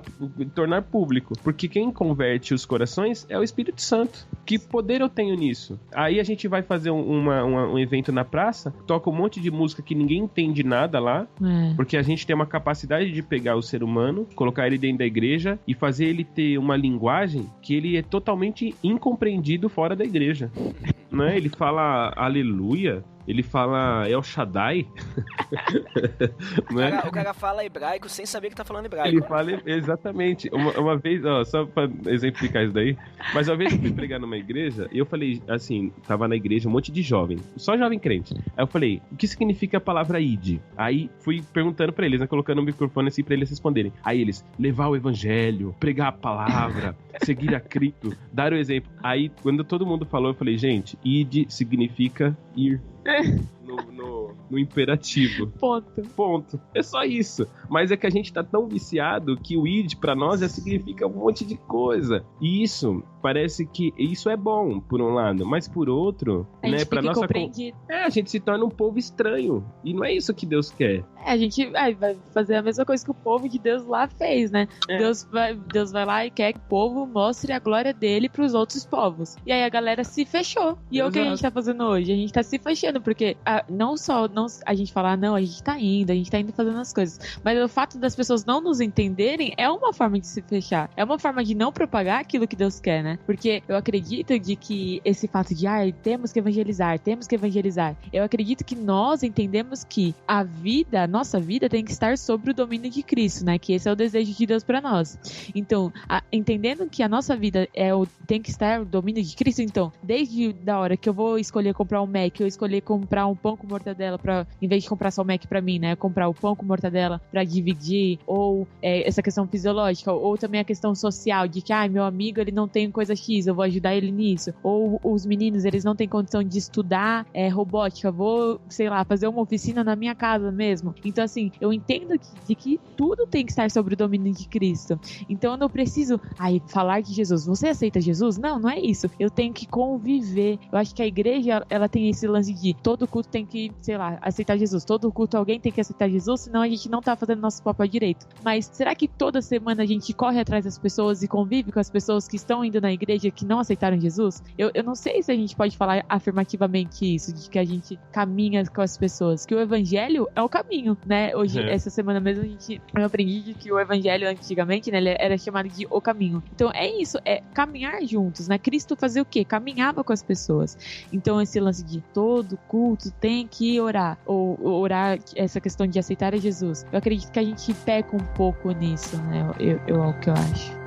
Speaker 5: tornar público. Porque quem converte os corações é o Espírito Santo. Que poder eu tenho nisso? Aí a gente vai fazer um evento na praça, toca um monte de música que ninguém entende nada lá, porque a gente tem uma capacidade de pegar o ser humano, colocar ele dentro da igreja e fazer ele ter uma linguagem que ele é totalmente incompreendido fora da igreja. Né? Ele fala aleluia, ele fala El Shaddai.
Speaker 4: O cara fala hebraico sem saber que tá falando hebraico.
Speaker 5: Ele fala, exatamente. Uma vez, só pra exemplificar isso daí, mas uma vez eu fui pregar numa igreja e eu falei assim, tava na igreja um monte de jovem, só jovem crente. Aí eu falei, o que significa a palavra id? Aí fui perguntando pra eles, né, colocando o microfone assim pra eles responderem. Aí eles, levar o evangelho, pregar a palavra, seguir a Cristo, dar o exemplo. Aí quando todo mundo falou, eu falei, gente, id significa ir. No imperativo. Ponto. É só isso. Mas é que a gente tá tão viciado que o id pra nós significa um monte de coisa. E isso, parece que isso é bom, por um lado. Mas por outro, né, pra nossa... a gente se torna um povo estranho. E não é isso que Deus quer.
Speaker 6: A gente vai fazer a mesma coisa que o povo de Deus lá fez, né? Deus vai lá e quer que o povo mostre a glória dele pros outros povos. E aí a galera se fechou. E é o que a gente tá fazendo hoje. A gente tá se fechando, porque não só a gente falar, não, a gente tá indo fazendo as coisas. Mas o fato das pessoas não nos entenderem é uma forma de se fechar. É uma forma de não propagar aquilo que Deus quer, né? né? Porque eu acredito de que esse fato de, temos que evangelizar, eu acredito que nós entendemos que a nossa vida tem que estar sobre o domínio de Cristo, né? Que esse é o desejo de Deus para nós. Então, entendendo que a nossa vida tem que estar no domínio de Cristo, então, desde da hora que eu vou escolher comprar um Mac, eu escolher comprar um pão com mortadela em vez de comprar só o Mac pra mim, né? Comprar o pão com mortadela pra dividir, ou essa questão fisiológica, ou também a questão social, de que, meu amigo, ele não tem coisa X, eu vou ajudar ele nisso. Ou os meninos, eles não têm condição de estudar robótica, vou, sei lá, fazer uma oficina na minha casa mesmo. Então, assim, eu entendo de que tudo tem que estar sobre o domínio de Cristo. Então, eu não preciso, falar de Jesus. Você aceita Jesus? Não é isso. Eu tenho que conviver. Eu acho que a igreja, ela tem esse lance de todo culto tem que, sei lá, aceitar Jesus. Todo culto alguém tem que aceitar Jesus, senão a gente não tá fazendo nosso papel direito. Mas será que toda semana a gente corre atrás das pessoas e convive com as pessoas que estão indo na igreja que não aceitaram Jesus? Eu não sei se a gente pode falar afirmativamente isso, de que a gente caminha com as pessoas, que o evangelho é o caminho, né? Hoje, essa semana mesmo, eu aprendi que o evangelho antigamente, né, ele era chamado de o caminho. Então é isso, é caminhar juntos, né? Cristo fazia o quê? Caminhava com as pessoas. Então esse lance de todo culto tem que orar, ou orar, essa questão de aceitar a Jesus, eu acredito que a gente peca um pouco nisso, né? É o que eu acho.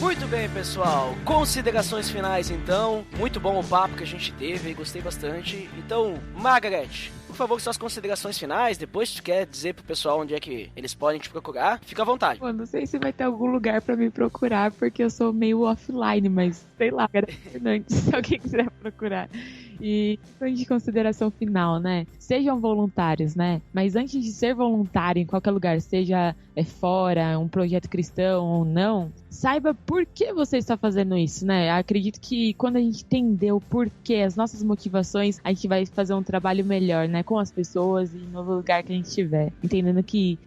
Speaker 4: Muito bem, pessoal. Considerações finais, então. Muito bom o papo que a gente teve, gostei bastante. Então, Margaret, por favor, suas considerações finais. Depois, se tu quer dizer pro pessoal onde é que eles podem te procurar, fica à vontade.
Speaker 6: Pô, não sei se vai ter algum lugar pra me procurar, porque eu sou meio offline, mas sei lá, era Fernandes, se alguém quiser procurar. E de consideração final, né? Sejam voluntários, né? Mas antes de ser voluntário em qualquer lugar, seja fora, um projeto cristão ou não, saiba por que você está fazendo isso, né? Acredito que quando a gente entender o porquê, as nossas motivações, a gente vai fazer um trabalho melhor, né? Com as pessoas e no lugar que a gente estiver. Entendendo que,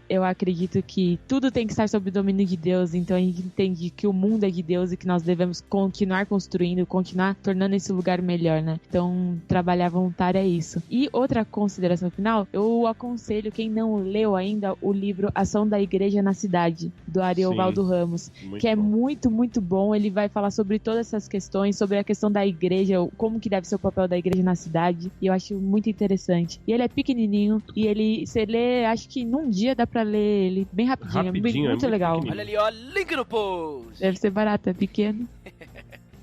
Speaker 6: eu acredito que tudo tem que estar sob o domínio de Deus, então a gente entende que o mundo é de Deus e que nós devemos continuar construindo, continuar tornando esse lugar melhor, né? Então, trabalhar voluntário é isso. E outra consideração final, eu aconselho quem não leu ainda o livro Ação da Igreja na Cidade, do Ariovaldo Ramos, que é muito, muito bom. Ele vai falar sobre todas essas questões, sobre a questão da igreja, como que deve ser o papel da igreja na cidade, e eu acho muito interessante. E ele é pequenininho, e você lê, acho que num dia dá pra ler ele bem rapidinho, é muito legal.
Speaker 4: Olha ali, ó, link no post!
Speaker 6: Deve ser barato, é pequeno.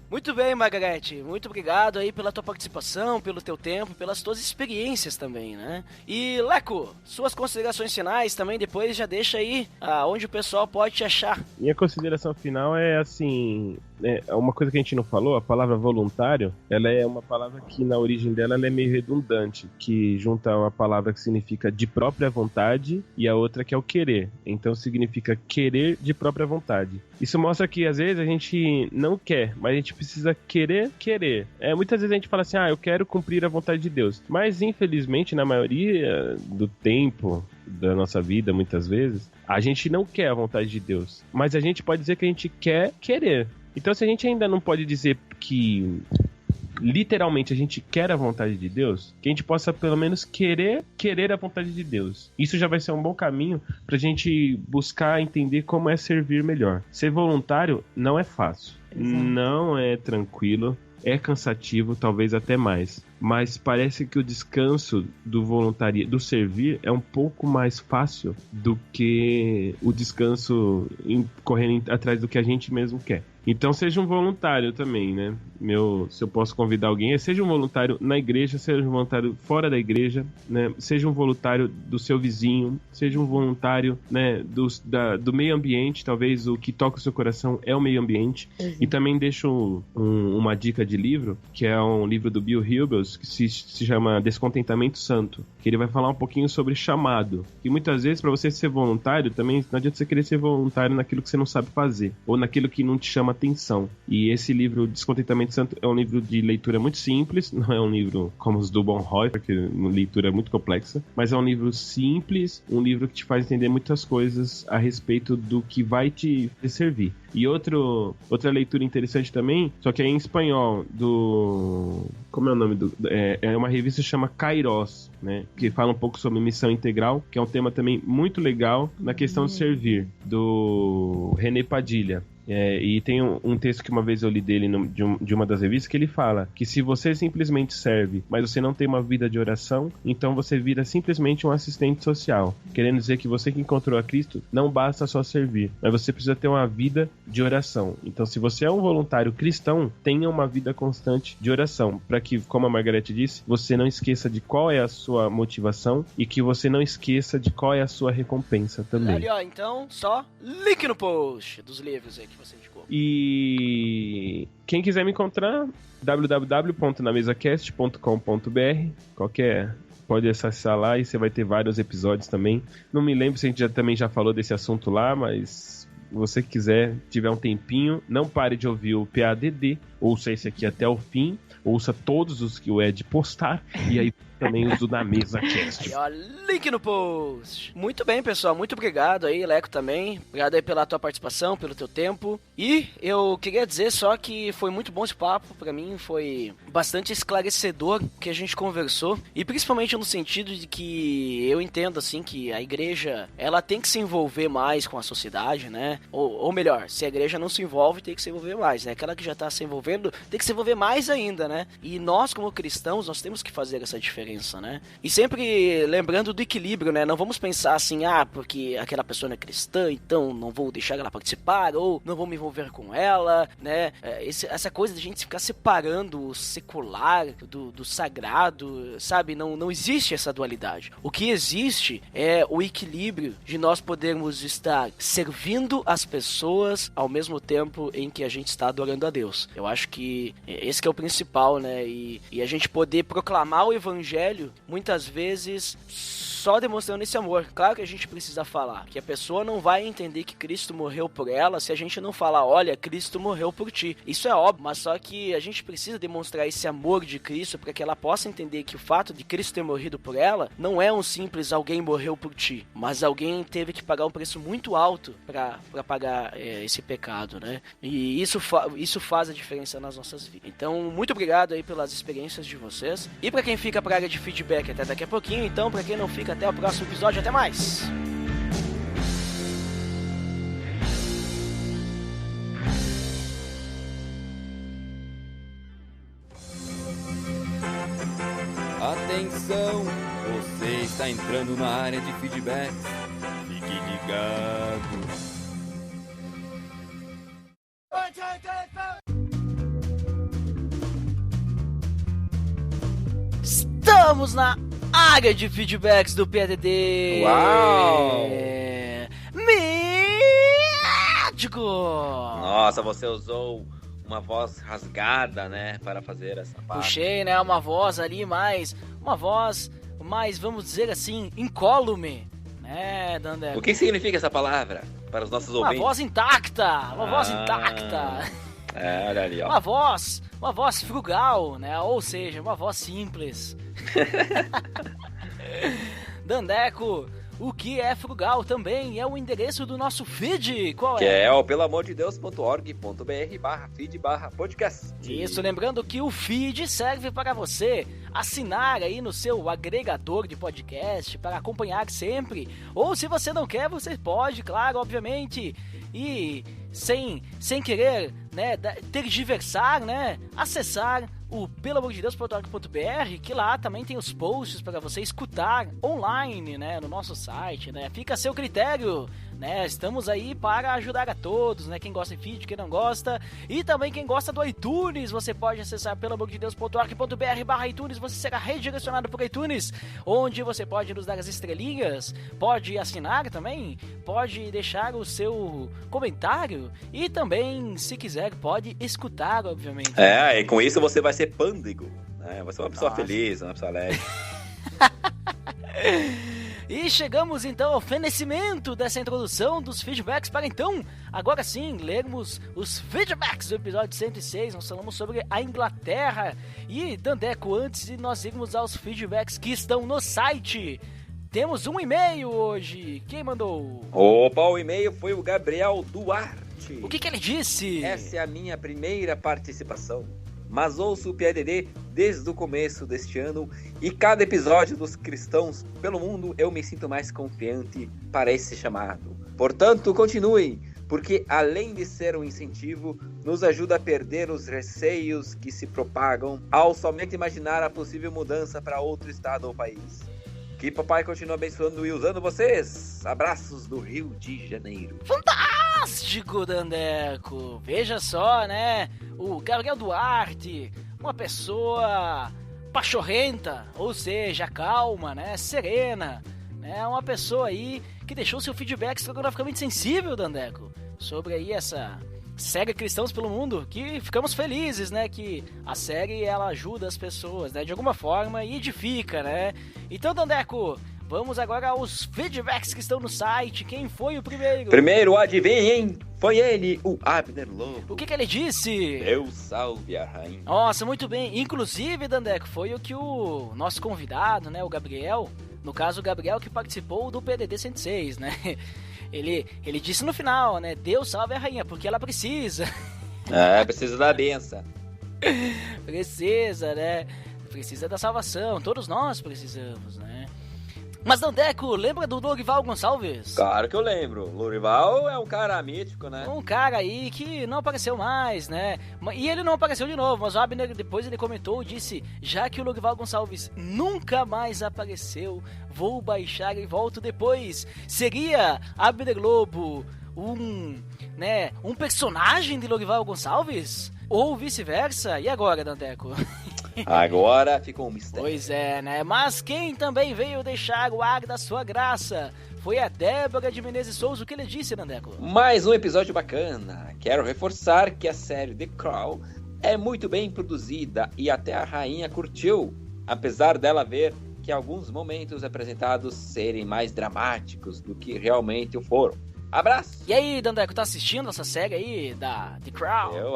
Speaker 4: Muito bem, Margarete. Muito obrigado aí pela tua participação, pelo teu tempo, pelas tuas experiências também, né? E, Leco, suas considerações finais também, depois já deixa aí onde o pessoal pode te achar.
Speaker 5: Minha consideração final é assim... uma coisa que a gente não falou, a palavra voluntário, ela é uma palavra que na origem dela ela é meio redundante, que junta uma palavra que significa de própria vontade e a outra que é o querer. Então significa querer de própria vontade. Isso mostra que às vezes a gente não quer, mas a gente precisa querer. Muitas vezes a gente fala assim, eu quero cumprir a vontade de Deus. Mas infelizmente, na maioria do tempo da nossa vida, muitas vezes, a gente não quer a vontade de Deus. Mas a gente pode dizer que a gente quer querer. Então, se a gente ainda não pode dizer que literalmente a gente quer a vontade de Deus, que a gente possa pelo menos querer a vontade de Deus. Isso já vai ser um bom caminho pra gente buscar entender como é servir melhor. Ser voluntário não é fácil, não é tranquilo, é cansativo, talvez até mais. Mas parece que o descanso do servir é um pouco mais fácil do que o descanso correndo atrás do que a gente mesmo quer. Então seja um voluntário também, né? Se eu posso convidar alguém, seja um voluntário na igreja, seja um voluntário fora da igreja, né? Seja um voluntário do seu vizinho, seja um voluntário, né, do meio ambiente. Talvez o que toca o seu coração é o meio ambiente. E também deixo uma dica de livro, que é um livro do Bill Hybels, que se chama Descontentamento Santo, que ele vai falar um pouquinho sobre chamado. E muitas vezes, para você ser voluntário, também não adianta você querer ser voluntário naquilo que você não sabe fazer, ou naquilo que não te chama chama atenção. E esse livro, Descontentamento Santo, é um livro de leitura muito simples, não é um livro como os do Bonhoeffer, porque a leitura é muito complexa, mas é um livro simples, um livro que te faz entender muitas coisas a respeito do que vai te servir. E outra leitura interessante também, só que é em espanhol, como é o nome é uma revista que chama Kairos, né? Que fala um pouco sobre missão integral, que é um tema também muito legal na questão de servir, do René Padilha. E tem um texto que uma vez eu li dele de uma das revistas, que ele fala que se você simplesmente serve, mas você não tem uma vida de oração, então você vira simplesmente um assistente social. Querendo dizer que você que encontrou a Cristo, não basta só servir, mas você precisa ter uma vida de oração. Então, se você é um voluntário cristão, tenha uma vida constante de oração, para que, como a Margarete disse, você não esqueça de qual é a sua motivação e que você não esqueça de qual é a sua recompensa também.
Speaker 4: Ali, ó, então, só link no post dos livros aí que você indicou.
Speaker 5: E quem quiser me encontrar, www.namezacast.com.br, pode acessar lá e você vai ter vários episódios também. Não me lembro se a gente também já falou desse assunto lá, mas você que quiser, tiver um tempinho, não pare de ouvir o PADD, ouça esse aqui até o fim, ouça todos os que o Ed postar, e aí também os do Na Mesa Cast.
Speaker 4: E ó, link no post. Muito bem, pessoal, muito obrigado aí, Leco, também. Obrigado aí pela tua participação, pelo teu tempo. E eu queria dizer só que foi muito bom esse papo, pra mim foi bastante esclarecedor que a gente conversou, e principalmente no sentido de que eu entendo, assim, que a igreja, ela tem que se envolver mais com a sociedade, né? Ou melhor, se a igreja não se envolve, tem que se envolver mais, né? Aquela que já tá se envolvendo, tem que se envolver mais ainda, né? E nós, como cristãos, nós temos que fazer essa diferença, né? E sempre lembrando do equilíbrio, né? Não vamos pensar assim, porque aquela pessoa não é cristã, então não vou deixar ela participar, ou não vou me envolver com ela, né? Essa coisa de a gente ficar separando o secular do sagrado, sabe? Não existe essa dualidade. O que existe é o equilíbrio de nós podermos estar servindo as pessoas ao mesmo tempo em que a gente está adorando a Deus. Eu acho que esse que é o principal, né? E a gente poder proclamar o evangelho muitas vezes só demonstrando esse amor. Claro que a gente precisa falar, que a pessoa não vai entender que Cristo morreu por ela se a gente não falar, olha, Cristo morreu por ti. Isso é óbvio, mas só que a gente precisa demonstrar esse amor de Cristo para que ela possa entender que o fato de Cristo ter morrido por ela não é um simples alguém morreu por ti, mas alguém teve que pagar um preço muito alto para pagar esse pecado, né? E isso faz a diferença nas nossas vidas. Então, muito obrigado aí pelas experiências de vocês. E para quem fica pra área de feedback até daqui a pouquinho, então, para quem não fica, até o próximo episódio, até mais!
Speaker 7: Atenção, você está entrando na área de feedback. Fique ligado.
Speaker 4: Estamos na área de feedbacks do PADD.
Speaker 8: Uau!
Speaker 4: Mítico!
Speaker 8: Nossa, você usou uma voz rasgada, né, para fazer essa parte.
Speaker 4: Puxei, né, uma voz ali mais, vamos dizer assim, incólume, né, Dandeco?
Speaker 8: O que significa essa palavra para os nossos ouvintes?
Speaker 4: Uma voz intacta, voz intacta.
Speaker 8: Olha ali, ó.
Speaker 4: Uma voz frugal, né, ou seja, uma voz simples. Dandeco, o que é frugal também é o endereço do nosso feed. Qual
Speaker 8: que
Speaker 4: é?
Speaker 8: É o pelamordedeus.org.br/feed/podcast.
Speaker 4: Isso, lembrando que o feed serve para você assinar aí no seu agregador de podcast para acompanhar sempre. Ou se você não quer, você pode, claro, obviamente. E sem querer, né, tergiversar, né, acessar o pelamordedeus.org.br, que lá também tem os posts para você escutar online, né, no nosso site, né, fica a seu critério, né, estamos aí para ajudar a todos, né, quem gosta de feed, quem não gosta, e também quem gosta do iTunes, você pode acessar pelamordedeus.org.br/iTunes, você será redirecionado por iTunes, onde você pode nos dar as estrelinhas, pode assinar também, pode deixar o seu comentário, e também, se quiser, pode escutar, obviamente.
Speaker 8: E com isso você vai ser pândego, né? Você é uma pessoa feliz, uma pessoa alegre.
Speaker 4: E chegamos então ao fenecimento dessa introdução dos feedbacks para então, agora sim, lermos os feedbacks do episódio 106. Nós falamos sobre a Inglaterra. E Dandeco, antes de nós irmos aos feedbacks que estão no site, temos um e-mail hoje. Quem mandou?
Speaker 8: Opa, o e-mail foi o Gabriel Duarte.
Speaker 4: O que ele disse?
Speaker 8: Essa é a minha primeira participação, mas ouço o PLD desde o começo deste ano e cada episódio dos Cristãos pelo Mundo eu me sinto mais confiante para esse chamado. Portanto, continuem, porque além de ser um incentivo, nos ajuda a perder os receios que se propagam ao somente imaginar a possível mudança para outro estado ou país. Que papai continue abençoando e usando vocês. Abraços do Rio de Janeiro.
Speaker 4: Fantástico, Dandeco. Veja só, né? O Gabriel Duarte, uma pessoa pachorrenta, ou seja, calma, né? Serena, né? Uma pessoa aí que deixou seu feedback estrogonoficamente sensível, Dandeco, sobre aí essa série Cristãos pelo Mundo, que ficamos felizes, né, que a série ela ajuda as pessoas, né, de alguma forma e edifica, né. Então, Dandeco, vamos agora aos feedbacks que estão no site. Quem foi o primeiro?
Speaker 8: Primeiro, adivinhem, foi ele, o Abner Lobo.
Speaker 4: O que ele disse?
Speaker 8: Deus salve a rainha.
Speaker 4: Nossa, muito bem. Inclusive, Dandeco, foi o que o nosso convidado, né, o Gabriel, no caso o Gabriel que participou do PDD 106, né, Ele disse no final, né? Deus salve a rainha, porque ela precisa.
Speaker 8: Precisa da benção.
Speaker 4: Precisa, né? Precisa da salvação. Todos nós precisamos, né? Mas, Dandeco, lembra do Lorival Gonçalves?
Speaker 8: Claro que eu lembro. Lorival é um cara mítico, né?
Speaker 4: Um cara aí que não apareceu mais, né? E ele não apareceu de novo, mas o Abner depois ele comentou, disse, já que o Lorival Gonçalves nunca mais apareceu, vou baixar e volto depois. Seria Abner Lobo um personagem de Lorival Gonçalves? Ou vice-versa? E agora, Dandeco?
Speaker 8: Agora ficou um mistério.
Speaker 4: Pois é, né? Mas quem também veio deixar o ar da sua graça foi a Débora de Menezes Souza. O que ele disse, Dandeco?
Speaker 8: Mais um episódio bacana. Quero reforçar que a série The Crown é muito bem produzida e até a rainha curtiu, apesar dela ver que alguns momentos apresentados serem mais dramáticos do que realmente o foram. Abraço!
Speaker 4: E aí, Dandeco, tá assistindo essa série aí da The Crown?
Speaker 8: Eu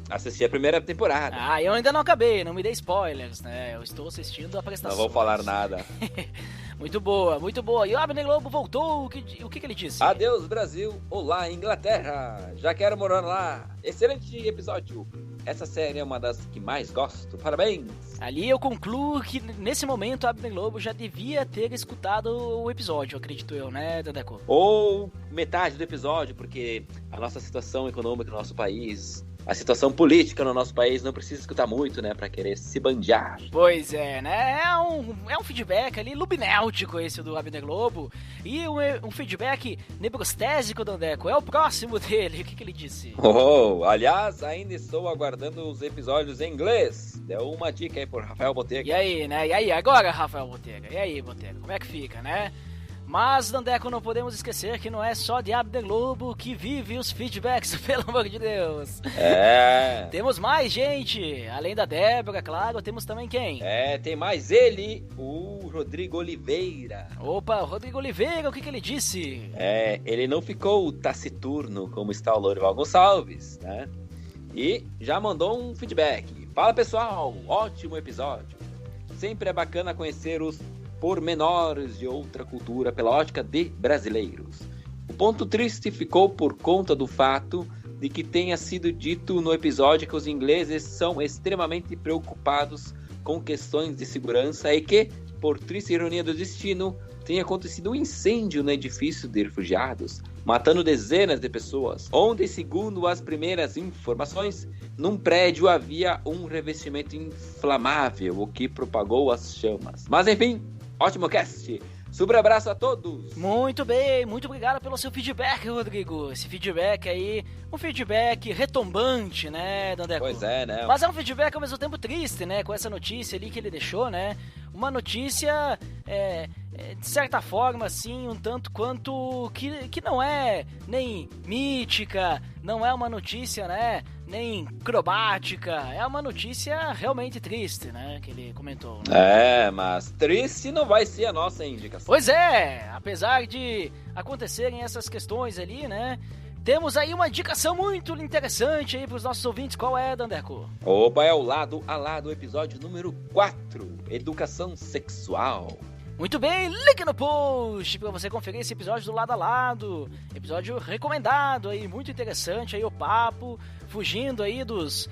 Speaker 8: assisti a primeira temporada.
Speaker 4: Eu ainda não acabei, não me dê spoilers, né? Eu estou assistindo a prestação.
Speaker 8: Não vou falar nada.
Speaker 4: Muito boa, muito boa. E o Abner Lobo voltou, o que ele disse?
Speaker 8: Adeus, Brasil. Olá, Inglaterra. Já quero morar lá. Excelente episódio. Essa série é uma das que mais gosto. Parabéns.
Speaker 4: Ali eu concluo que nesse momento a Abner Lobo já devia ter escutado o episódio, acredito eu, né, Dandeco?
Speaker 8: Ou metade do episódio, porque a nossa situação econômica no nosso país, a situação política no nosso país não precisa escutar muito, né, pra querer se bandear.
Speaker 4: Pois é, né, é um feedback ali lubinéutico esse do Abner Lobo, e um feedback nebrostésico, Dandeco, é o próximo dele, o que ele disse?
Speaker 8: Aliás, ainda estou aguardando os episódios em inglês, deu uma dica aí por Rafael Botega.
Speaker 4: E aí, né, e aí, agora, Rafael Botega, e aí, Botega, como é que fica, né? Mas, Dandeco, não podemos esquecer que não é só de Abner Lobo que vive os feedbacks, pelo amor de Deus. Temos mais gente, além da Débora, claro, temos também quem?
Speaker 8: Tem mais ele, o Rodrigo Oliveira.
Speaker 4: Opa, Rodrigo Oliveira, o que ele disse?
Speaker 8: Ele não ficou taciturno como está o Lorival Gonçalves, né? E já mandou um feedback. Fala, pessoal, ótimo episódio. Sempre é bacana conhecer os pormenores de outra cultura pela ótica de brasileiros. O ponto triste ficou por conta do fato de que tenha sido dito no episódio que os ingleses são extremamente preocupados com questões de segurança e que, por triste ironia do destino, tenha acontecido um incêndio no edifício de refugiados, matando dezenas de pessoas, onde, segundo as primeiras informações, num prédio havia um revestimento inflamável, o que propagou as chamas. Mas enfim, ótimo cast! Super abraço a todos!
Speaker 4: Muito bem, muito obrigado pelo seu feedback, Rodrigo. Esse feedback aí, um feedback retumbante, né, Dandeco?
Speaker 8: Pois é, né?
Speaker 4: Mas é um feedback ao mesmo tempo triste, né, com essa notícia ali que ele deixou, né? Uma notícia de certa forma, assim, um tanto quanto que não é nem mítica, não é uma notícia, né, nem cromática, é uma notícia realmente triste, né, que ele comentou. Né?
Speaker 8: Mas triste não vai ser a nossa indicação.
Speaker 4: Pois é, apesar de acontecerem essas questões ali, né, temos aí uma indicação muito interessante aí pros nossos ouvintes. Qual é, Dandeco?
Speaker 8: Opa, é o Lado a Lado, episódio número 4, Educação Sexual.
Speaker 4: Muito bem, link no post para você conferir esse episódio do Lado a Lado. Episódio recomendado aí, muito interessante aí o papo, fugindo aí dos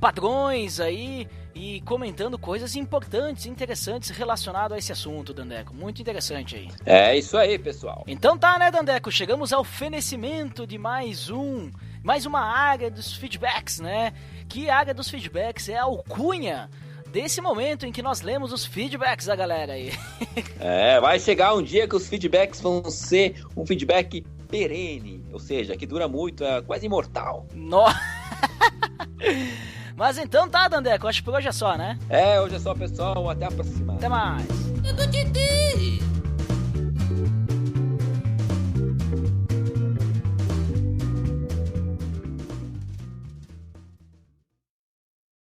Speaker 4: padrões aí e comentando coisas importantes, interessantes relacionadas a esse assunto, Dandeco. Muito interessante aí.
Speaker 8: É isso aí, pessoal.
Speaker 4: Então tá, né, Dandeco? Chegamos ao fenecimento de mais uma área dos feedbacks, né? Que área dos feedbacks é a alcunha desse momento em que nós lemos os feedbacks da galera aí.
Speaker 8: Vai chegar um dia que os feedbacks vão ser um feedback perene, ou seja, que dura muito, é quase imortal.
Speaker 4: Mas então tá, Dandeco, acho que por hoje é só, né?
Speaker 8: Hoje é só, pessoal, até a próxima.
Speaker 4: Até mais.
Speaker 2: Medo de Deus.